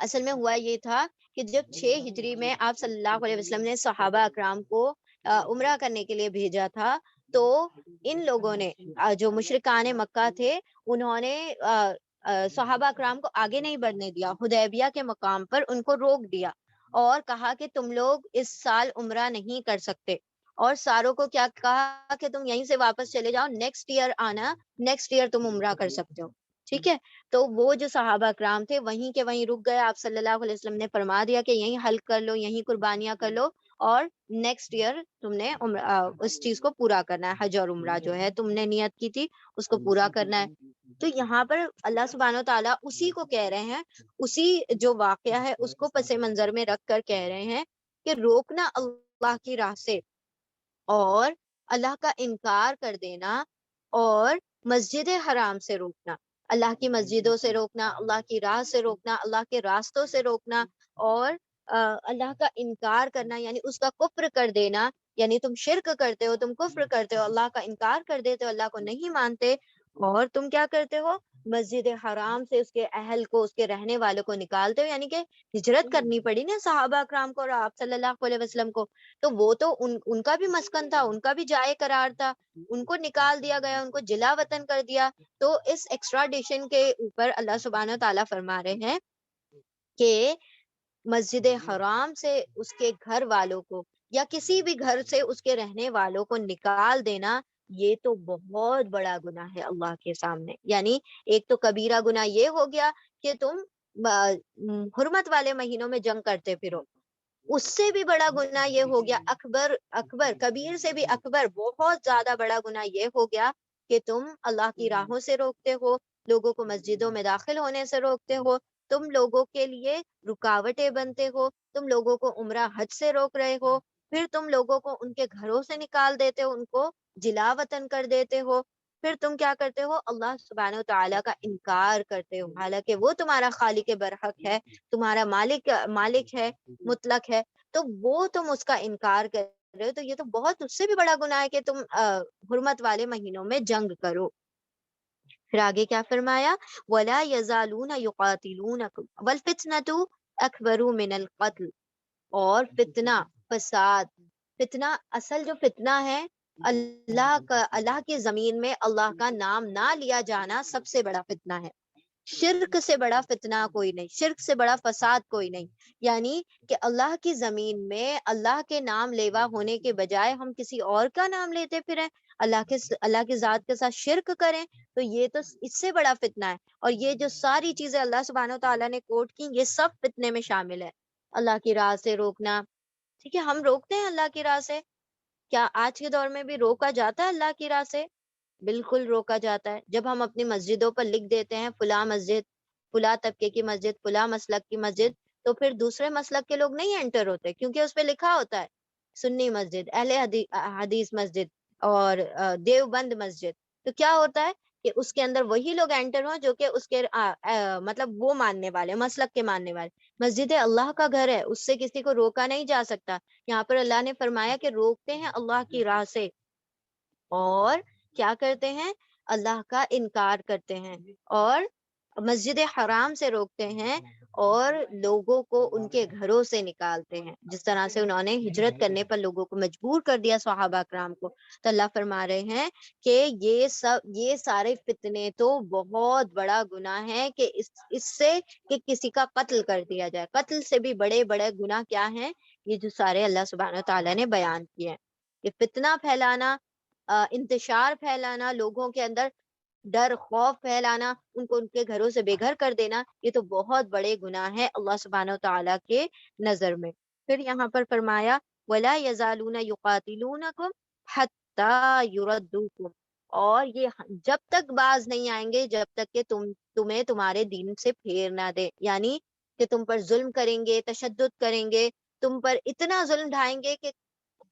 اصل میں ہوا یہ تھا کہ جب 6 ہجری میں آپ صلی اللہ علیہ وسلم نے صحابہ اکرام کو عمرہ کرنے کے لیے بھیجا تھا، تو ان لوگوں نے جو مشرکان مکہ تھے، انہوں نے صحابہ اکرام کو آگے نہیں بڑھنے دیا، حدیبیہ کے مقام پر ان کو روک دیا اور کہا کہ تم لوگ اس سال عمرہ نہیں کر سکتے، اور ساروں کو کیا کہا کہ تم یہیں سے واپس چلے جاؤ، نیکسٹ ایئر آنا، نیکسٹ ایئر تم عمرہ کر سکتے ہو، ٹھیک ہے، تو وہ جو صحابہ اکرام تھے وہیں کے وہیں رک گئے، آپ صلی اللہ علیہ وسلم نے فرما دیا کہ یہیں حلق کر لو، یہیں قربانیاں کر لو، اور نیکسٹ ایئر تم نے اس چیز کو پورا کرنا ہے، حج اور عمرہ جو ہے تم نے نیت کی تھی اس کو پورا کرنا ہے۔ تو یہاں پر اللہ سبحانہ وتعالیٰ اسی کو کہہ رہے ہیں، اسی جو واقعہ ہے اس کو پس منظر میں رکھ کر کہہ رہے ہیں کہ روکنا اللہ کی راہ سے اور اللہ کا انکار کر دینا اور مسجد حرام سے روکنا، اللہ کی مسجدوں سے روکنا، اللہ کی راہ سے روکنا، اللہ کے راستوں سے روکنا، اور اللہ کا انکار کرنا یعنی اس کا کفر کر دینا، یعنی تم شرک کرتے ہو، تم کفر کرتے ہو، اللہ کا انکار کر دیتے ہو، اللہ کو نہیں مانتے، اور تم کیا کرتے ہو، مسجد حرام سے اس کے اہل کو، اس کے رہنے والوں کو نکالتے ہو، یعنی کہ ہجرت کرنی پڑی نا صحابہ کرام کو اور آپ صلی اللہ علیہ وسلم کو، تو وہ تو ان کا بھی مسکن تھا، ان کا بھی جائے قرار تھا، ان کو نکال دیا گیا، ان کو جلا وطن کر دیا. تو اس ایکسٹراڈیشن کے اوپر اللہ سبحانہ و تعالیٰ فرما رہے ہیں کہ مسجد حرام سے اس کے گھر والوں کو یا کسی بھی گھر سے اس کے رہنے والوں کو نکال دینا، یہ تو بہت بڑا گناہ ہے اللہ کے سامنے. یعنی ایک تو کبیرہ گناہ یہ ہو گیا کہ تم حرمت والے مہینوں میں جنگ کرتے پھرو، اس سے بھی بڑا گناہ یہ ہو گیا، اکبر اکبر کبیر سے بھی اکبر بہت زیادہ بڑا گناہ یہ ہو گیا کہ تم اللہ کی راہوں سے روکتے ہو، لوگوں کو مسجدوں میں داخل ہونے سے روکتے ہو، تم لوگوں کے لیے رکاوٹیں بنتے ہو، تم لوگوں کو عمرہ حج سے روک رہے ہو، پھر تم لوگوں کو ان کے گھروں سے نکال دیتے ہو، ان کو جلا وطن کر دیتے ہو، پھر تم کیا کرتے ہو، اللہ سبحانہ و تعالیٰ کا انکار کرتے ہو، حالانکہ وہ تمہارا خالق برحق ہے، تمہارا مالک ہے، مطلق ہے، تو وہ تم اس کا انکار کر رہے ہو، تو یہ تو بہت اس سے بھی بڑا گناہ ہے کہ تم حرمت والے مہینوں میں جنگ کرو. پھر آگے کیا فرمایا، وَلَا يَزَالُونَ يُقَاتِلُونَكُمْ وَالْفِتْنَةُ أَكْبَرُ مِنَ الْقَتْلِ، اور فتنہ، فساد، فتنہ، اصل جو فتنہ ہے اللہ کی زمین میں اللہ کا نام نہ لیا جانا سب سے بڑا فتنہ ہے. شرک سے بڑا فتنہ کوئی نہیں، شرک سے بڑا فساد کوئی نہیں. یعنی کہ اللہ کی زمین میں اللہ کے نام لیوا ہونے کے بجائے ہم کسی اور کا نام لیتے پھریں، اللہ کی ذات کے ساتھ شرک کریں، تو یہ تو اس سے بڑا فتنہ ہے. اور یہ جو ساری چیزیں اللہ سبحانہ و تعالیٰ نے کوٹ کی، یہ سب فتنے میں شامل ہے. اللہ کی راہ سے روکنا، ٹھیک ہے، ہم روکتے ہیں اللہ کی راہ سے، کیا آج کے دور میں بھی روکا جاتا ہے اللہ کی راہ سے؟ بالکل روکا جاتا ہے. جب ہم اپنی مسجدوں پر لکھ دیتے ہیں فلاں مسجد، فلاں طبقے کی مسجد، فلاں مسلک کی مسجد، تو پھر دوسرے مسلک کے لوگ نہیں انٹر ہوتے، کیونکہ اس پہ لکھا ہوتا ہے سنی مسجد، اہل حدیث مسجد اور دیوبند مسجد. تو کیا ہوتا ہے کہ اس کے اندر وہی لوگ انٹر ہوں جو کہ اس کے مطلب وہ ماننے والے، مسلک کے ماننے والے. مسجد اللہ کا گھر ہے، اس سے کسی کو روکا نہیں جا سکتا. یہاں پر اللہ نے فرمایا کہ روکتے ہیں اللہ کی راہ سے اور کیا کرتے ہیں، اللہ کا انکار کرتے ہیں، اور مسجد حرام سے روکتے ہیں اور لوگوں کو ان کے گھروں سے نکالتے ہیں، جس طرح سے انہوں نے ہجرت کرنے پر لوگوں کو مجبور کر دیا صحابہ کرام کو. تو اللہ فرما رہے ہیں کہ یہ سارے فتنے تو بہت بڑا گناہ ہے کہ اس سے کہ کسی کا قتل کر دیا جائے. قتل سے بھی بڑے بڑے گناہ کیا ہیں، یہ جو سارے اللہ سبحانہ و تعالیٰ نے بیان کیے ہیں. کہ فتنہ پھیلانا، انتشار پھیلانا، لوگوں کے اندر ڈر خوف پھیلانا، ان کو ان کے گھروں سے بے گھر کر دینا، یہ تو بہت بڑے گناہ ہے اللہ سبحانہ و تعالیٰ کے نظر میں. پھر یہاں پر فرمایا وَلَا يَزَالُونَ يُقَاتِلُونَكُمْ حَتَّى يُرَدُّوكُمْ، اور یہ جب تک باز نہیں آئیں گے جب تک کہ تمہیں تمہارے دین سے پھیر نہ دے. یعنی کہ تم پر ظلم کریں گے، تشدد کریں گے، تم پر اتنا ظلم ڈھائیں گے کہ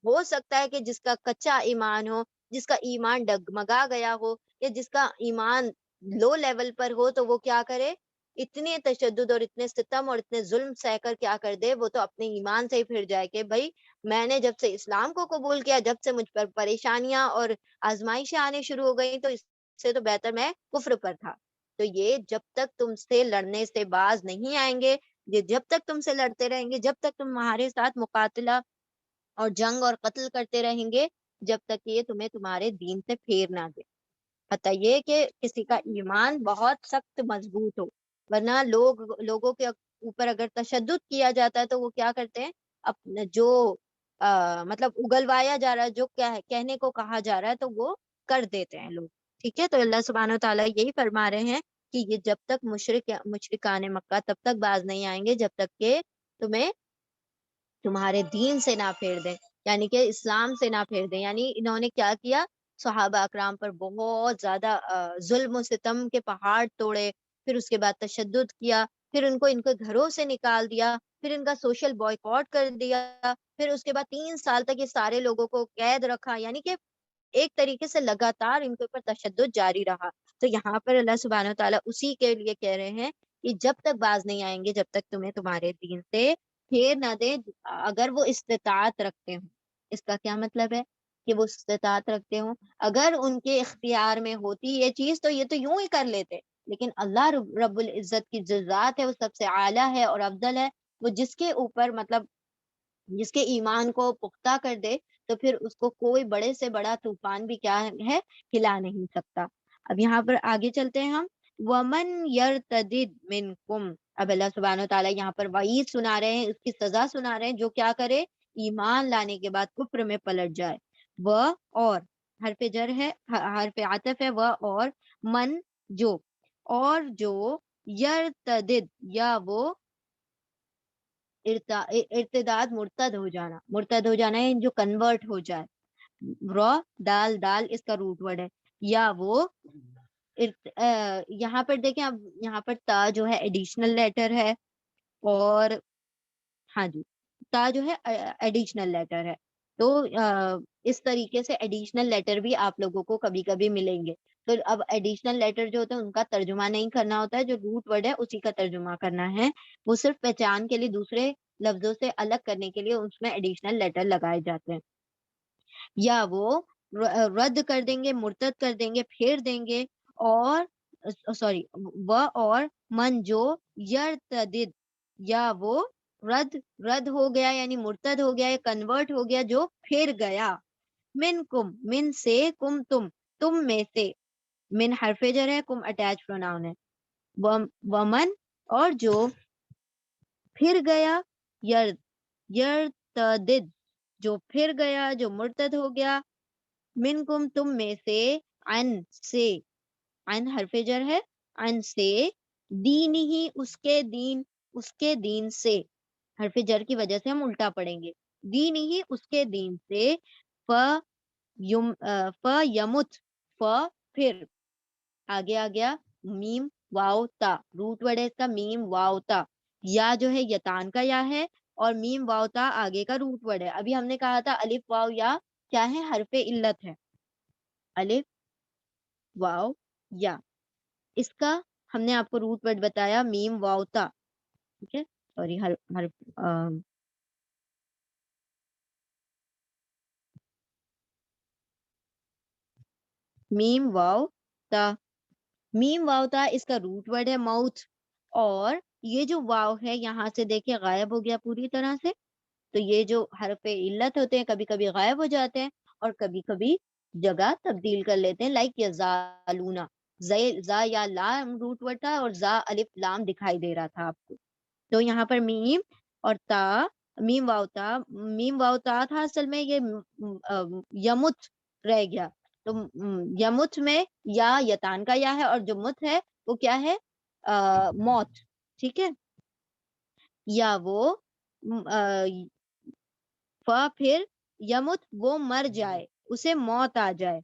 ہو سکتا ہے کہ جس کا کچا ایمان ہو، جس کا ایمان ڈگمگا گیا ہو، یا جس کا ایمان لو لیول پر ہو، تو وہ کیا کرے، اتنے تشدد اور اتنے ستم اور اتنے ظلم سہ کر کیا کر دے، وہ تو اپنے ایمان سے ہی پھر جائے کہ بھائی میں نے جب سے اسلام کو قبول کیا، جب سے مجھ پر پریشانیاں اور آزمائشیں آنے شروع ہو گئی، تو اس سے تو بہتر میں کفر پر تھا. تو یہ جب تک تم سے لڑنے سے باز نہیں آئیں گے، یہ جب تک تم سے لڑتے رہیں گے، جب تک تمہارے ساتھ مقاتلہ اور جنگ اور قتل کرتے رہیں گے، جب تک کہ یہ تمہیں تمہارے دین سے پھیر نہ دے. حتیٰ یہ کہ کسی کا ایمان بہت سخت مضبوط ہو، ورنہ لوگوں کے اوپر اگر تشدد کیا جاتا ہے تو وہ کیا کرتے ہیں، اپنا جو مطلب اگلوایا جا رہا ہے، جو کہنے کو کہا جا رہا ہے، تو وہ کر دیتے ہیں لوگ. ٹھیک ہے، تو اللہ سبحانہ و تعالیٰ یہی فرما رہے ہیں کہ یہ جب تک مشرکان مکہ تب تک باز نہیں آئیں گے جب تک کہ تمہیں تمہارے دین سے نہ پھیر دیں، یعنی کہ اسلام سے نہ پھیر دیں. یعنی انہوں نے کیا کیا، صحابہ اکرام پر بہت زیادہ ظلم و ستم کے پہاڑ توڑے، پھر اس کے بعد تشدد کیا، پھر ان کے گھروں سے نکال دیا، پھر ان کا سوشل بائیکاٹ کر دیا، پھر اس کے بعد 3 سال تک یہ سارے لوگوں کو قید رکھا. یعنی کہ ایک طریقے سے لگاتار ان کے اوپر تشدد جاری رہا. تو یہاں پر اللہ سبحانہ و تعالیٰ اسی کے لیے کہہ رہے ہیں کہ جب تک باز نہیں آئیں گے، جب تک تمہیں تمہارے دین سے پھیر نہ دے، اگر وہ استطاعت رکھتے ہوں. اس کا کیا مطلب ہے کہ وہ استطاعت رکھتے ہوں؟ اگر ان کے اختیار میں ہوتی یہ چیز تو یہ تو یوں ہی کر لیتے، لیکن اللہ رب العزت کی جو ذات ہے وہ سب سے اعلیٰ ہے اور افضل ہے. وہ جس کے اوپر مطلب جس کے ایمان کو پختہ کر دے تو پھر اس کو کوئی بڑے سے بڑا طوفان بھی کیا ہے، ہلا نہیں سکتا. اب یہاں پر آگے چلتے ہیں ہم. ومن یرتدد منکم، اب اللہ سبحانہ و تعالیٰ یہاں پر وعید سنا رہے ہیں، اس کی سزا سنا رہے ہیں جو کیا کرے، ایمان لانے کے بعد کفر میں پلٹ جائے. وہ اور حرف جر ہے، حرف عطف ہے، وہ اور من جو، اور جو یرتدد یا وہ ارتداد مرتد ہو جانا، مرتد ہو جانا ہے جو کنورٹ ہو جائے. را دال دال اس کا روٹ ورڈ ہے. یا وہ یہاں پر دیکھیں، اب یہاں پر تا جو ہے ایڈیشنل لیٹر ہے، اور ہاں جی تا جو ہے ایڈیشنل لیٹر ہے. تو اس طریقے سے ایڈیشنل لیٹر بھی آپ لوگوں کو کبھی کبھی ملیں گے. تو اب ایڈیشنل لیٹر جو ہوتا ہے ان کا ترجمہ نہیں کرنا ہوتا ہے، جو روٹ ورڈ ہے اسی کا ترجمہ کرنا ہے. وہ صرف پہچان کے لیے، دوسرے لفظوں سے الگ کرنے کے لیے اس میں ایڈیشنل لیٹر لگائے جاتے ہیں. یا وہ رد کر دیں گے، مرتد کر دیں گے، پھیر دیں گے. اور سوری، وہ اور من جو یرتدد یا وہ رد ہو گیا یعنی مرتد ہو گیا یا کنورٹ ہو گیا، جو پھر گیا. من کم، من سے، کم تم میں سے. من حرف جر ہے، کم اٹیچ پروناؤن ہے. ومن اور جو پھر گیا، یرتدد جو پھر گیا، جو مرتد ہو گیا. منکم تم میں سے، عن سے، عن حرف جر ہے، عن سے، دین ہی اس کے دین سے. حرف جر کی وجہ سے ہم الٹا پڑھیں گے، دین ہی اس کے دین سے. یمت، پھر آگے آ گیا میم واو تا، روٹ ورڈ ہے اس کا میم واو تا. یا جو ہے یتان کا یا ہے، اور میم واو تا آگے کا روٹ ورڈ ہے. ابھی ہم نے کہا تھا الف واو یا کیا ہے، حرف علت ہے. الف واو یا، اس کا ہم نے آپ کو روٹ ورڈ بتایا میم واو تا. ٹھیک ہے، سوری میم واو تا. میم واو تا اس کا روٹ ورڈ ہے ماؤتھ. اور یہ جو واو ہے یہاں سے دیکھیں غائب ہو گیا پوری طرح سے. تو یہ جو حرف علت ہوتے ہیں کبھی کبھی غائب ہو جاتے ہیں اور کبھی کبھی جگہ تبدیل کر لیتے ہیں. لائک یزالونا، زا یا لام روٹ ورڈ تھا اور زا الف لام دکھائی دے رہا تھا آپ کو. تو یہاں پر میم اور تا، میم واو تا تھا اصل میں، یہ یمت رہ گیا. تو یمت میں یا یتان کا یا ہے، اور جو مت ہے وہ کیا ہے، موت. ٹھیک ہے، یا وہ پھر یمت وہ مر جائے، اسے موت آ جائے.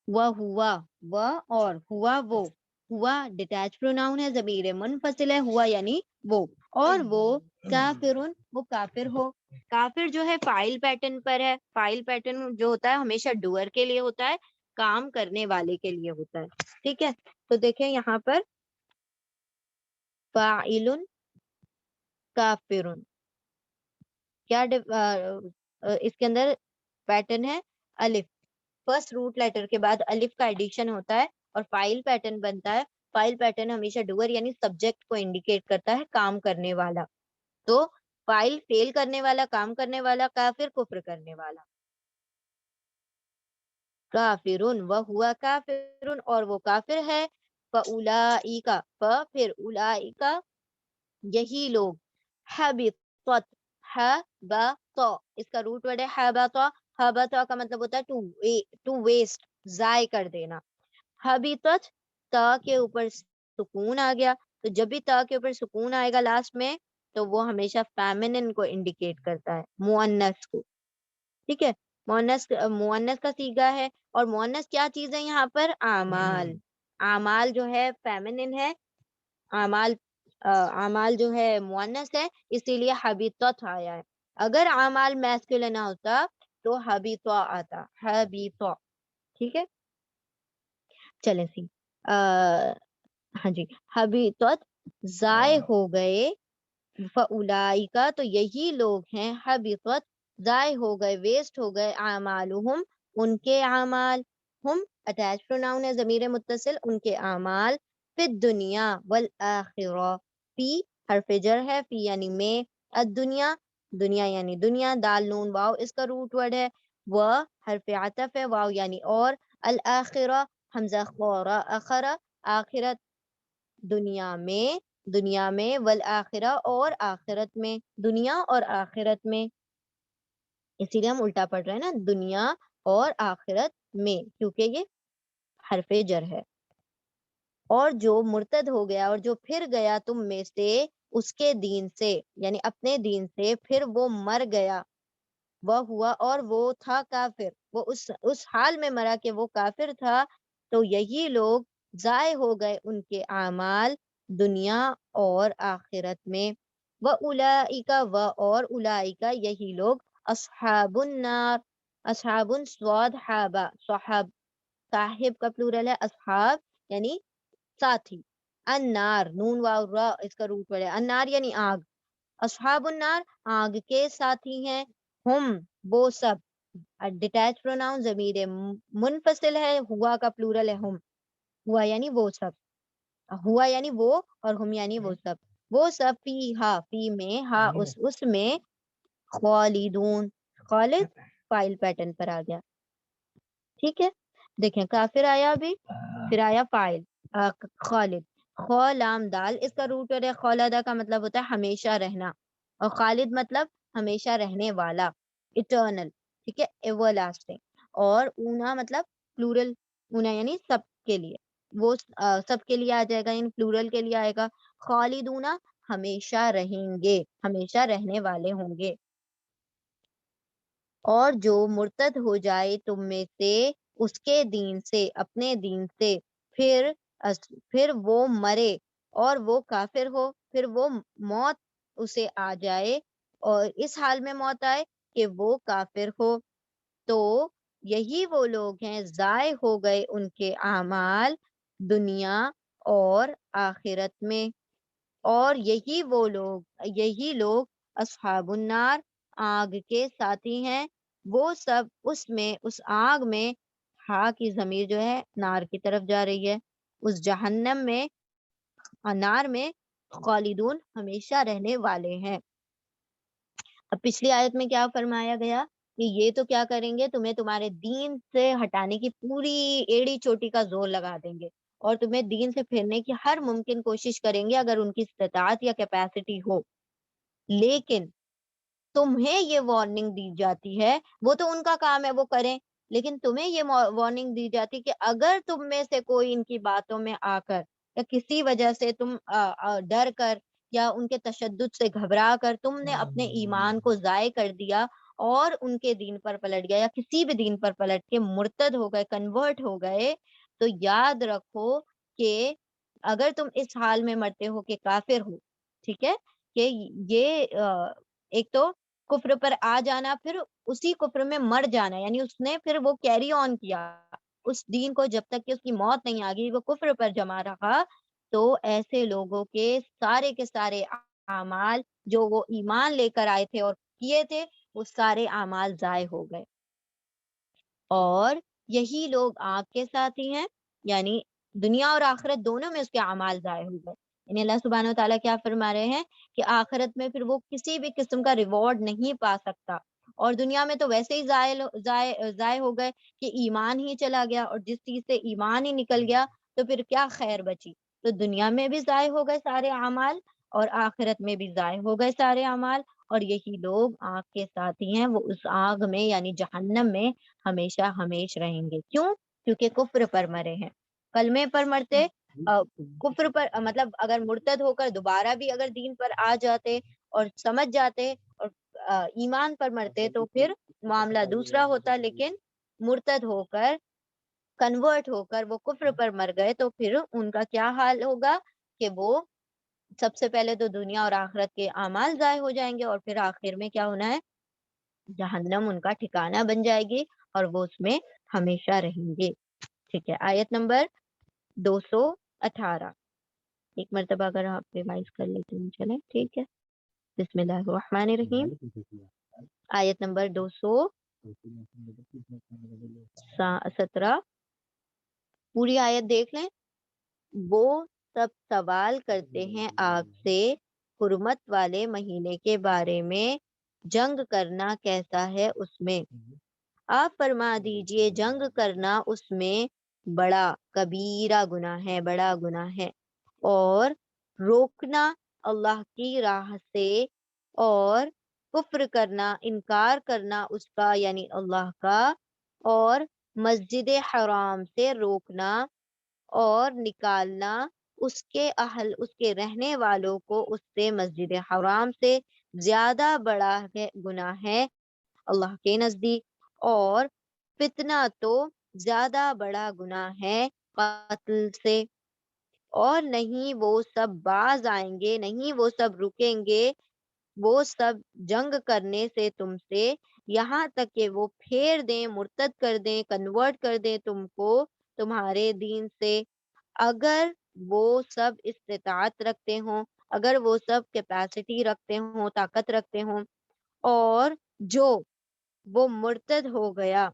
وہ ہوا، وہ اور ہوا وہ. ہوا ڈیٹیچ پروناؤن ہے، ضمیر منفصل ہے، ہوا یعنی وہ. اور وہ کافرن، وہ کافر ہو. کافر جو ہے فائل پیٹرن پر ہے. فائل پیٹرن جو ہوتا ہے ہمیشہ ڈوئر کے لیے ہوتا ہے، کام کرنے والے کے لیے ہوتا ہے. ٹھیک ہے، تو دیکھیں یہاں پر فاعل کافرن، کیا اس کے اندر پیٹرن ہے، الف. فرسٹ روٹ لیٹر کے بعد الف کا ایڈیشن ہوتا ہے اور فائل پیٹرن بنتا ہے. فائل پیٹرن ہمیشہ ڈوئر یعنی سبجیکٹ کو انڈیکیٹ کرتا ہے، کام کرنے والا. تو فائل فیل کرنے والا، کام کرنے والا، کافر کفر کرنے والا. کافرن وہ ہوا کافرن، اور وہ کافر ہے. فاولئک، پھر اولئک یہی لوگ. حبطت، حبط اس کا روٹ ورڈ ہے حبط. حبط کا مطلب ہوتا ہے ٹو ویسٹ، ضائع کر دینا. حبطت، تا کے اوپر سکون آ گیا. تو جب بھی تا کے اوپر سکون آئے گا لاسٹ میں تو وہ ہمیشہ فیمنن کو انڈیکیٹ کرتا ہے، مؤنث کو. ٹھیک ہے، مؤنث کا صیغہ ہے. اور مؤنث کیا چیز ہے یہاں پر، اعمال. اعمال جو ہے فیمنن ہے، اعمال جو ہے مؤنث ہے، اسی لیے حبیطت آیا ہے. اگر اعمال میسکولن ہوتا تو حبیطا آتا، حبیطا، ٹھیک ہے. چلیں سی ہاں جی، حبیطت ضائع ہو گئے، فاولائکا تو یہی لوگ ہیں، حبیطت ضائع ہو گئے، ویسٹ ہو گئے، اعمالہم ان کے اعمال، ہم اٹیچ پروناؤن ہے ضمیر متصل، ان کے اعمال، فی الدنیا والآخرہ، فی حرف جر ہے، فی یعنی میں، الدنیا دنیا یعنی دنیا، دال نون واو اس کا روٹ ورڈ ہے، وہ حرف عطف ہے، واو یعنی اور، الآخرہ حمزہ خورا اخرا، آخرت دنیا میں والآخرہ اور آخرت میں، دنیا اور آخرت میں، اسی لیے ہم الٹا پڑھ رہے ہیں نا، دنیا اور آخرت میں، کیونکہ یہ حرف جر ہے. اور جو مرتد ہو گیا اور جو پھر گیا تم میں سے اس کے دین سے، یعنی اپنے دین سے، پھر وہ مر گیا، وہ ہوا اور وہ تھا کافر، وہ اس حال میں مرا کہ وہ کافر تھا، تو یہی لوگ ضائع ہو گئے ان کے اعمال دنیا اور آخرت میں. وَأُولَئِكَ اور اولئک یہی لوگ، اصحاب النار، اصحاب سواد حابہ، صحاب صاحب کا پلورل ہے، اصحاب یعنی ساتھی، النار نون واو را اس کا روٹ ورڈ ہے، النار یعنی آگ، اصحاب النار آگ کے ساتھی ہیں، ہم وہ سب، ڈیٹیچ پروناؤن ضمیر منفصل ہے، ہوا کا پلورل ہے ہم، ہوا یعنی وہ سب، ہوا یعنی وہ اور ہم یعنی وہ سب فیہا فی میں، ہا اس میں، خالدون، خالد فائل پیٹرن پر آ گیا، ٹھیک ہے. دیکھیں کافر آیا ابھی، پھر آیا فائل خالد، خو لام دال اس کا روٹ ہے، خالدہ کا مطلب ہوتا ہے ہمیشہ رہنا، اور خالد مطلب ہمیشہ رہنے والا، اٹرنل، ٹھیک ہے، ایور لاسٹنگ. اور اونا مطلب پلورل، اونا یعنی سب کے لیے، وہ سب کے لیے آ جائے گا، یعنی پلورل کے لیے آئے گا، خالدونا ہمیشہ رہیں گے، ہمیشہ رہنے والے ہوں گے. اور جو مرتد ہو جائے تم میں سے اس کے دین سے، اپنے دین سے، پھر وہ مرے اور وہ کافر ہو، پھر وہ موت اسے آ جائے، اور اس حال میں موت آئے کہ وہ کافر ہو، تو یہی وہ لوگ ہیں ضائع ہو گئے ان کے اعمال دنیا اور آخرت میں. اور یہی لوگ اصحاب النار آگ کے ساتھی ہیں، وہ سب اس میں، اس آگ میں، ہا کی ضمیر جو ہے نار کی طرف جا رہی ہے، اس جہنم میں، نار میں، خالدون ہمیشہ رہنے والے ہیں. اب پچھلی آیت میں کیا فرمایا گیا کہ یہ تو کیا کریں گے، تمہیں تمہارے دین سے ہٹانے کی پوری ایڑی چوٹی کا زور لگا دیں گے، اور تمہیں دین سے پھرنے کی ہر ممکن کوشش کریں گے اگر ان کی استطاعت یا کیپیسٹی ہو. لیکن تمہیں یہ وارننگ دی جاتی ہے، وہ تو ان کا کام ہے وہ کریں، لیکن تمہیں یہ وارننگ دی جاتی کہ اگر تم میں سے کوئی ان کی باتوں میں آ کر یا کسی وجہ سے تم ڈر کر یا ان کے تشدد سے گھبرا کر تم نے اپنے ایمان کو ضائع کر دیا اور ان کے دین پر پلٹ گیا، یا کسی بھی دین پر پلٹ کے مرتد ہو گئے، کنورٹ ہو گئے، تو یاد رکھو کہ اگر تم اس حال میں مرتے ہو کہ کافر ہو، ٹھیک ہے، کہ یہ ایک تو کفر پر آ جانا، پھر اسی کفر میں مر جانا، یعنی اس نے پھر وہ کیری آن کیا اس دین کو جب تک کہ اس کی موت نہیں آ گئی، وہ کفر پر جمع رہا، تو ایسے لوگوں کے سارے اعمال جو وہ ایمان لے کر آئے تھے اور کیے تھے، وہ سارے اعمال ضائع ہو گئے. اور یہی لوگ آگ کے ساتھی ہیں، یعنی دنیا اور آخرت دونوں میں اس کے اعمال ضائع ہو گئے. یعنی اللہ سبحانہ وتعالیٰ کیا فرما رہے ہیں کہ آخرت میں پھر وہ کسی بھی قسم کا ریوارڈ نہیں پا سکتا، اور دنیا میں تو ویسے ہی ضائع ہو گئے کہ ایمان ہی چلا گیا، اور جس چیز سے ایمان ہی نکل گیا تو پھر کیا خیر بچی. تو دنیا میں بھی ضائع ہو گئے سارے اعمال، اور آخرت میں بھی ضائع ہو گئے سارے اعمال، اور یہی لوگ آگ کے ساتھی ہیں، وہ اس آگ میں یعنی جہنم میں ہمیشہ ہمیش رہیں گے. کیوں؟ کیونکہ کفر پر مرے ہیں. کلمے پر مرتے، کفر پر مطلب اگر مرتد ہو کر دوبارہ بھی اگر دین پر آ جاتے اور سمجھ جاتے اور ایمان پر مرتے تو پھر معاملہ دوسرا ہوتا، لیکن مرتد ہو کر، کنورٹ ہو کر وہ کفر پر مر گئے، تو پھر ان کا کیا حال ہوگا کہ وہ سب سے پہلے تو دنیا اور آخرت کے اعمال ضائع ہو جائیں گے، اور پھر آخر میں کیا ہونا ہے، جہنم ان کا ٹھکانہ بن جائے گی اور وہ اس میں ہمیشہ رہیں گے. ٹھیک ہے, آیت نمبر 218. ایک مرتبہ اگر آپ ریوائز کر لیتے ہیں چلیں. ٹھیک ہے, بسم اللہ الرحمن الرحیم. آیت نمبر 217. پوری آیت دیکھ لیں. وہ سب سوال کرتے ہیں آپ سے حرمت والے مہینے کے بارے میں, جنگ کرنا کیسا ہے اس میں. آپ فرما دیجئے جنگ کرنا اس میں بڑا کبیرہ گناہ ہے, بڑا گناہ ہے, اور روکنا اللہ کی راہ سے, اور کفر کرنا, انکار کرنا اس کا یعنی اللہ کا, اور مسجد حرام سے روکنا اور نکالنا اس کے اہل, اس کے رہنے والوں کو اس سے, مسجد حرام سے زیادہ بڑا گناہ ہے اللہ کے نزدیک. اور فتنہ تو زیادہ بڑا گناہ ہے قتل سے. اور نہیں وہ سب باز آئیں گے, نہیں وہ سب رکیں گے, وہ سب جنگ کرنے سے تم سے, یہاں تک کہ وہ پھیر دیں, مرتد کر دیں, کنورٹ کر دیں تم کو تمہارے دین سے, اگر وہ سب استطاعت رکھتے ہوں, اگر وہ سب کیپیسٹی رکھتے ہوں, طاقت رکھتے ہوں. اور جو وہ مرتد ہو گیا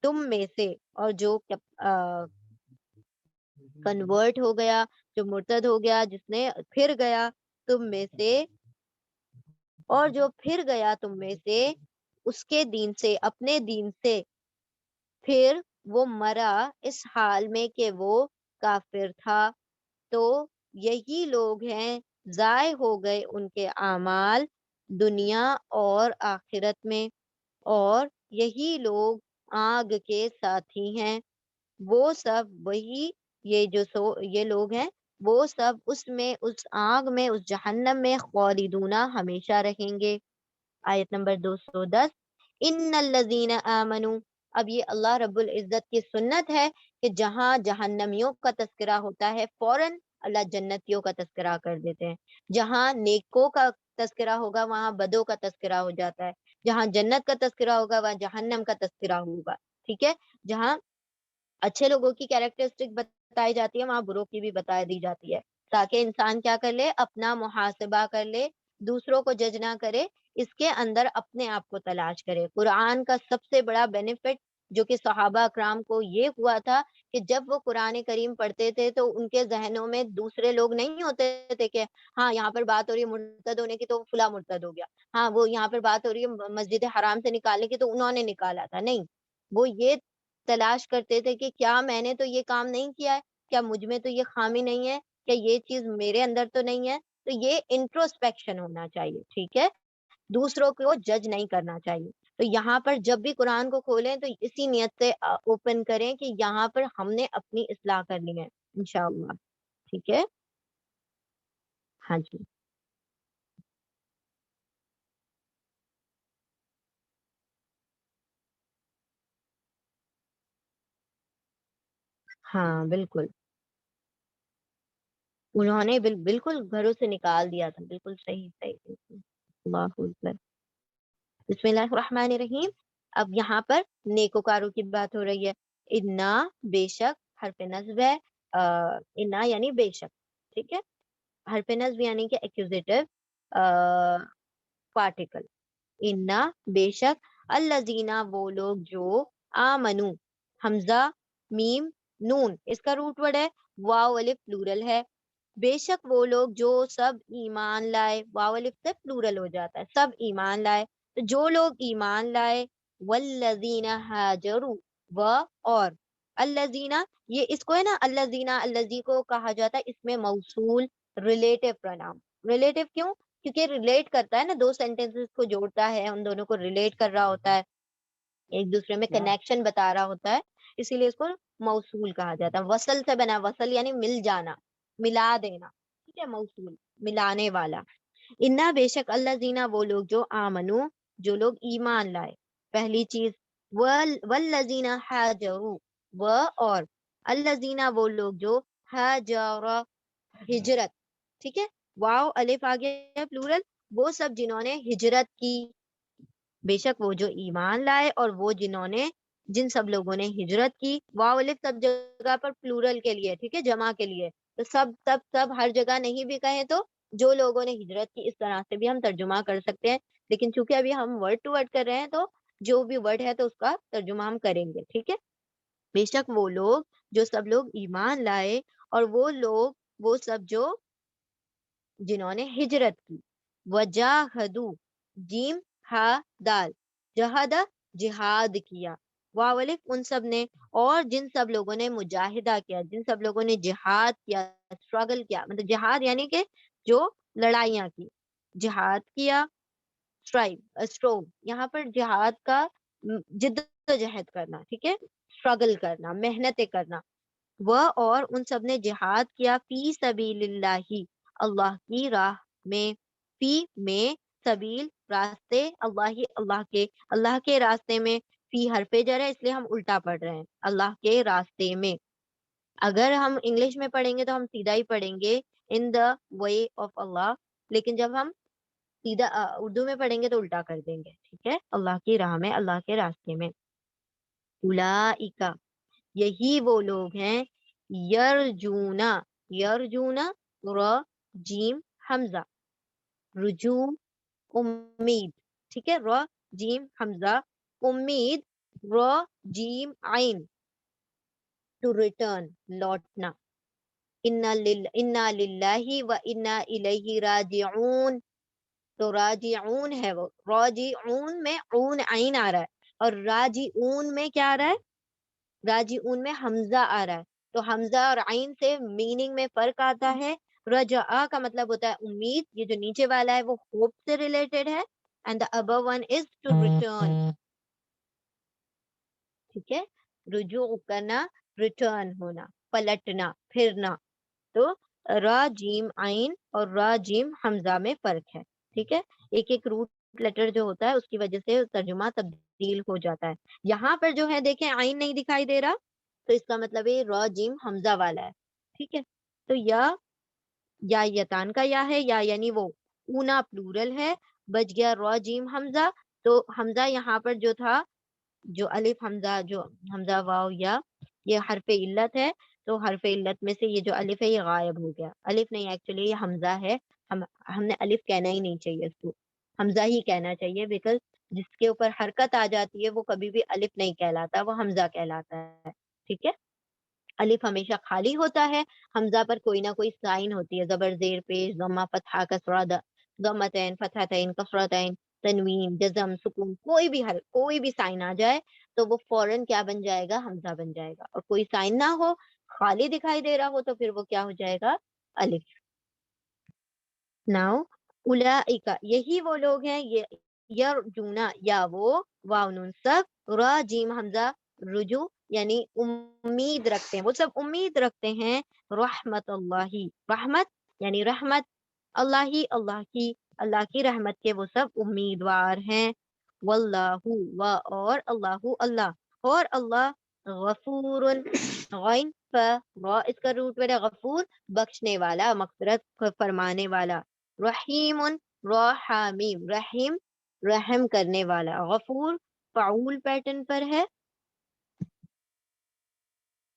تم میں سے, اور جو کنورٹ ہو گیا, جو مرتد ہو گیا, جس نے پھر گیا تم میں سے, اور جو پھر گیا تم میں سے اس کے دین سے, اپنے دین سے, پھر وہ مرا اس حال میں کہ وہ کافر تھا, تو یہی لوگ ہیں ضائع ہو گئے ان کے اعمال دنیا اور آخرت میں, اور یہی لوگ آگ کے ساتھی ہیں. وہ سب وہی, یہ لوگ ہیں, وہ سب اس میں, اس آگ میں, اس جہنم میں خالدون ہمیشہ رہیں گے. آیت نمبر 210. ان الذین آمنوا. اب یہ اللہ رب العزت کی سنت ہے کہ جہاں جہنمیوں کا تذکرہ ہوتا ہے فوراً اللہ جنتیوں کا تذکرہ کر دیتے ہیں. جہاں نیکوں کا تذکرہ ہوگا وہاں بدوں کا تذکرہ ہو جاتا ہے. جہاں جنت کا تذکرہ ہوگا وہاں جہنم کا تذکرہ ہوگا. ٹھیک ہے, جہاں اچھے لوگوں کی کیریکٹرسٹک بتائی جاتی ہے وہاں بروں کی بھی بتا دی جاتی ہے, تاکہ انسان کیا کر لے, اپنا محاسبہ کر لے, دوسروں کو جج نہ کرے, اس کے اندر اپنے آپ کو تلاش کرے. قرآن کا سب سے بڑا بینیفٹ جو کہ صحابہ اکرام کو یہ ہوا تھا کہ جب وہ قرآن کریم پڑھتے تھے تو ان کے ذہنوں میں دوسرے لوگ نہیں ہوتے تھے کہ ہاں یہاں پر بات ہو رہی ہے مرتد ہونے کی تو فلاں مرتد ہو گیا, ہاں وہ یہاں پر بات ہو رہی ہے مسجد حرام سے نکالنے کی تو انہوں نے نکالا تھا. نہیں, وہ یہ تلاش کرتے تھے کہ کیا میں نے تو یہ کام نہیں کیا ہے, کیا مجھ میں تو یہ خامی نہیں ہے, کیا یہ چیز میرے اندر تو نہیں ہے. تو یہ انٹروسپیکشن ہونا چاہیے. ٹھیک ہے, دوسروں کو جج نہیں کرنا چاہیے. تو یہاں پر جب بھی قرآن کو کھولیں تو اسی نیت سے اوپن کریں کہ یہاں پر ہم نے اپنی اصلاح کرنی ہے انشاءاللہ. ٹھیک ہے, ہاں جی. ہاں بالکل, انہوں نے بالکل گھروں سے نکال دیا تھا. بالکل صحیح صحیح, بالکل. اللہ اکبر. بسم اللہ الرحمن الرحیم. اب یہاں پر نیکوکاروں کی بات ہو رہی ہے. انا, بے شک, حرف نصب ہے, انا یعنی بے شک. ٹھیک ہے, حرف نصب یعنی کہ ایکوزیٹو پارٹیکل. انا, بے شک, الذین, وہ لوگ جو, آمنو, حمزہ میم نون اس کا روٹ ورڈ ہے, واو الف پلورل ہے. بے شک وہ لوگ جو سب ایمان لائے, واو الف سے پلورل ہو جاتا ہے, سب ایمان لائے. تو جو لوگ ایمان لائے, والذین ہاجروا, و, اور, الذین, یہ اس کو ہے نا الذین, الذی کو کہا جاتا ہے اس میں موصول ریلیٹو پروناؤن. ریلیٹو کیوں, کیونکہ ریلیٹ کرتا ہے نا, دو سینٹینسز کو جوڑتا ہے, ان دونوں کو ریلیٹ کر رہا ہوتا ہے, ایک دوسرے میں کنیکشن بتا رہا ہوتا ہے, اسی لیے اس کو موصول کہا جاتا ہے. وصل سے بنا, وصل یعنی مل جانا, ملا دینا. ٹھیک ہے, موصول ملانے والا. انا, بے شک, اللہ زینا, وہ لوگ جو, آمنو, جو لوگ ایمان لائے. پہلی چیز, والذین ہاجروا, و, اور, الذین, وہ لوگ جو, ہاجر, ہجرت. ٹھیک ہے, واو الف آ گیا پلورل, وہ سب جنہوں نے ہجرت کی. بے شک وہ جو ایمان لائے اور وہ جن سب لوگوں نے ہجرت کی. واو الف سب جگہ پر پلورل کے لیے, ٹھیک ہے, جمع کے لیے. تو سب ہر جگہ نہیں بھی کہیں تو جو لوگوں نے ہجرت کی, اس طرح سے بھی ہم ترجمہ کر سکتے ہیں. لیکن چونکہ ابھی ہم ورڈ ٹو ورڈ کر رہے ہیں تو جو بھی ورڈ ہے تو اس کا ترجمہ ہم کریں گے, ٹھیک ہے. بے شک وہ لوگ جو سب لوگ ایمان لائے اور وہ سب جنہوں نے ہجرت کی. وجاہدو, جیم ہا دال, جہادہ جہاد کیا. واو الف ان سب نے, اور جن سب لوگوں نے مجاہدہ کیا, جن سب لوگوں نے جہاد کیا, اسٹرگل کیا, مطلب جہاد یعنی کہ جو لڑائیاں کی, جہاد کیا. اسٹروگ یہاں پر جہاد کا جد و جہد کرنا, ٹھیک ہے, اسٹرگل کرنا, محنتیں کرنا. وہ اور ان سب نے جہاد کیا فی سبیل اللہ, اللہ کی راہ میں. فی میں, سبیل راستے, اللہ کے راستے میں. فی حرف جر ہے اس لیے ہم الٹا پڑھ رہے ہیں, اللہ کے راستے میں. اگر ہم انگلش میں پڑھیں گے تو ہم سیدھا ہی پڑھیں گے ان دا وے آف اللہ, لیکن جب ہم سیدھا اردو میں پڑھیں گے تو الٹا کر دیں گے, ٹھیک ہے, اللہ کی راہ میں, اللہ کے راستے میں. اولئک, یہی وہ لوگ ہیں, یرجونا, یرجونا را جیم حمزہ, رجوع امید, ٹھیک ہے, را جیم حمزہ, امید, را جیم عین, ٹو ریٹرن, لوٹنا. انا للہ و انا الیہ راجعون, تو راجعون ہے وہ, راجعون میں اون عین آ رہا ہے, اور راجعون میں کیا آ رہا ہے, راجعون میں حمزہ آ رہا ہے. تو حمزہ اور عین سے میننگ میں فرق آتا ہے. رجعہ کا مطلب ہوتا ہے امید, یہ جو نیچے والا ہے وہ ہوپ سے ریلیٹڈ ہے, and the above one is to return, ٹھیک ہے, رجوع کرنا, ریٹرن ہونا, پلٹنا, پھرنا. تو را جیم عین اور را جیم حمزہ میں فرق ہے, ٹھیک ہے. ایک ایک روٹ لیٹر جو ہوتا ہے اس کی وجہ سے ترجمہ تبدیل ہو جاتا ہے. یہاں پر جو ہے دیکھیں عین نہیں دکھائی دے رہا, تو اس کا مطلب یہ را جیم حمزہ والا ہے, ٹھیک ہے. تو یا یتان کا یا ہے, یا یعنی وہ اونا پلورل ہے, بچ گیا را جیم حمزہ. تو حمزہ یہاں پر جو تھا, جو الف حمزہ, جو حمزہ واو یا, یہ حرف علت ہے. تو حرف علت میں سے یہ جو الف ہے یہ غائب ہو گیا, الف نہیں ایکچولی یہ حمزہ ہے. ہم نے الف کہنا ہی نہیں چاہیے, اس کو حمزہ ہی کہنا چاہیے, بیکاز جس کے اوپر حرکت آ جاتی ہے وہ کبھی بھی الف نہیں کہلاتا, وہ حمزہ کہلاتا ہے, ٹھیک ہے. الف ہمیشہ خالی ہوتا ہے, حمزہ پر کوئی نہ کوئی سائن ہوتی ہے, زبر زیر پیش, ضمہ فتحہ کسرہ, ضمتین فتحتین کسرتین, تنوین جزم سکون, کوئی بھی سائن آ جائے تو وہ فوراً کیا بن جائے گا, حمزہ بن جائے گا. اور کوئی سائن نہ ہو, خالی دکھائی دے رہا ہو, تو پھر وہ کیا ہو جائے گا, الف. ناؤ اولئک, یہی وہ لوگ ہیں, یرجونا یا وہ, واو نون سب, را جیم حمزہ, رجوع یعنی امید رکھتے ہیں, وہ سب امید رکھتے ہیں, رحمت اللہ, رحمت یعنی رحمت اللہ, اللہ کی رحمت کے وہ سب امیدوار ہیں. واللہ, اور اللہ, اور اللہ, غفور, غین اس کا روٹ ورڈ ہے غفور, بخشنے والا, مغفرت فرمانے والا. رحیم, رحیم, رحیم رحم کرنے والا. غفور فعول پیٹرن پر ہے,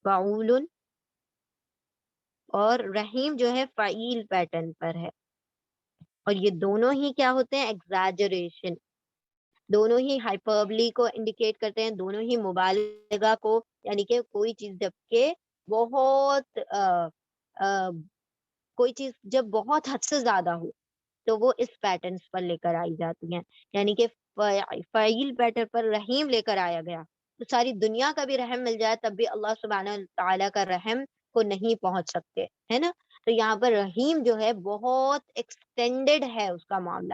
فعول, اور رحیم جو ہے فعیل پیٹرن پر ہے. اور یہ دونوں ہی کیا ہوتے ہیں, ایگزاجریشن, دونوں ہی ہائپربلی کو انڈیکیٹ کرتے ہیں, دونوں ہی مبالغہ کو, یعنی کہ کوئی چیز جب کہ بہت کوئی چیز جب بہت حد سے زیادہ ہو تو وہ اس پیٹرنز پر لے کر آئی جاتی ہیں. یعنی کہ فعیل پیٹرن پر رحیم لے کر آیا گیا, تو ساری دنیا کا بھی رحم مل جائے تب بھی اللہ سبحانہ تعالیٰ کا رحم کو نہیں پہنچ سکتے, ہے نا. تو یہاں پر رحیم جو ہے بہت ایکسٹینڈڈ ہے اس کا معاملہ,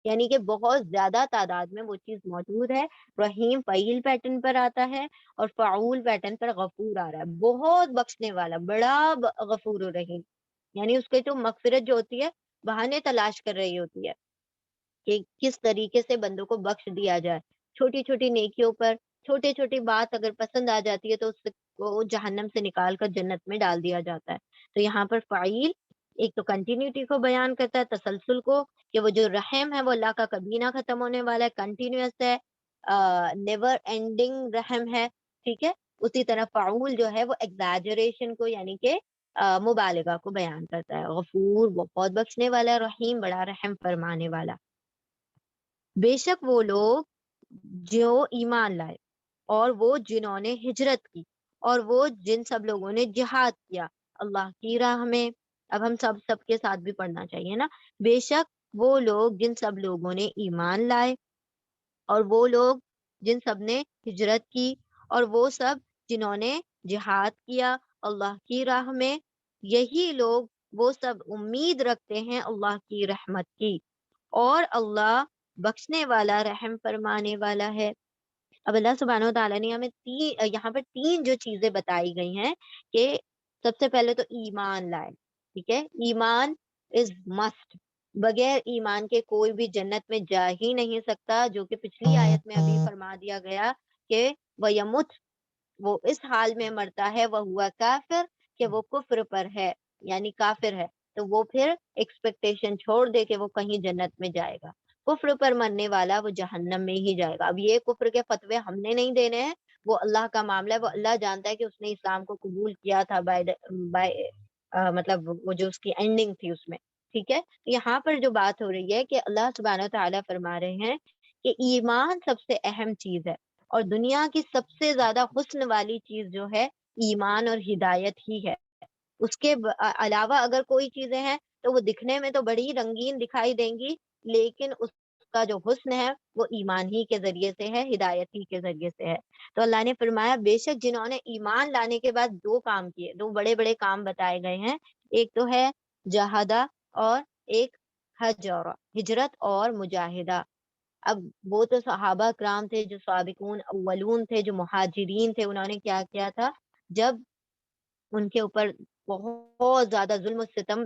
یعنی کہ بہت زیادہ تعداد میں وہ چیز موجود ہے. رحیم فعیل پیٹرن پر آتا ہے اور فعول پیٹرن پر غفور آ رہا ہے, بہت بخشنے والا, بڑا غفور و رحیم. یعنی اس کے جو مغفرت جو ہوتی ہے بہانے تلاش کر رہی ہوتی ہے کہ کس طریقے سے بندوں کو بخش دیا جائے. چھوٹی چھوٹی نیکیوں پر چھوٹی چھوٹی بات اگر پسند آ جاتی ہے تو اس کو جہنم سے نکال کر جنت میں ڈال دیا جاتا ہے. تو یہاں پر فعیل ایک تو کنٹینیوٹی کو بیان کرتا ہے، تسلسل کو، کہ وہ جو رحم ہے وہ اللہ کا کبھی نہ ختم ہونے والا ہے، کنٹینیوس ہے، نیور اینڈنگ رحم ہے، ٹھیک ہے۔ اسی طرح فعول جو ہے وہ ایگزیجریشن کو یعنی کہ مبالغہ کو بیان کرتا ہے۔ غفور بہت بخشنے والا، رحیم بڑا رحم فرمانے والا۔ بے شک وہ لوگ جو ایمان لائے اور وہ جنہوں نے ہجرت کی اور وہ جن سب لوگوں نے جہاد کیا اللہ کی راہ میں۔ اب ہم سب کے ساتھ بھی پڑھنا چاہیے نا۔ بے شک وہ لوگ جن سب لوگوں نے ایمان لائے اور وہ لوگ جن سب نے ہجرت کی اور وہ سب جنہوں نے جہاد کیا اللہ کی راہ میں، یہی لوگ وہ سب امید رکھتے ہیں اللہ کی رحمت کی، اور اللہ بخشنے والا رحم فرمانے والا ہے۔ اب اللہ سبحانہ و تعالیٰ نے ہمیں یہاں پر تین جو چیزیں بتائی گئی ہیں کہ سب سے پہلے تو ایمان لائے، ٹھیک ہے، ایمان از مسٹ، بغیر ایمان کے کوئی بھی جنت میں جا ہی نہیں سکتا، جو کہ پچھلی آیت میں ابھی فرما دیا گیا کہ وَيَمُتْ، وہ اس حال میں مرتا ہے وہ ہوا کافر، کہ وہ کفر پر ہے یعنی کافر ہے، تو وہ پھر ایکسپیکٹیشن چھوڑ دے کہ وہ کہیں جنت میں جائے گا۔ کفر پر مرنے والا وہ جہنم میں ہی جائے گا۔ اب یہ کفر کے فتوے ہم نے نہیں دینے ہیں، وہ اللہ کا معاملہ ہے، وہ اللہ جانتا ہے کہ اس نے اسلام کو قبول کیا تھا مطلب وہ جو اس کی اینڈنگ تھی اس میں، ٹھیک ہے۔ یہاں پر جو بات ہو رہی ہے کہ اللہ سبحانہ و تعالیٰ فرما رہے ہیں کہ ایمان سب سے اہم چیز ہے، اور دنیا کی سب سے زیادہ حسن والی چیز جو ہے ایمان اور ہدایت ہی ہے۔ اس کے علاوہ اگر کوئی چیزیں ہیں تو وہ دکھنے میں تو بڑی رنگین دکھائی دیں گی، لیکن اس کا جو حسن ہے وہ ایمان ہی کے ذریعے سے ہے، ہدایت ہی کے ذریعے سے ہے۔ تو اللہ نے فرمایا بے شک جنہوں نے ایمان لانے کے بعد دو کام کیے، دو بڑے بڑے کام بتائے گئے ہیں، ایک تو ہے جہادہ اور ایک ہجرہ، ہجرت اور مجاہدہ۔ اب وہ تو صحابہ کرام تھے جو سابقون اولون تھے، جو مہاجرین تھے، انہوں نے کیا کیا تھا جب ان کے اوپر بہت زیادہ ظلم و ستم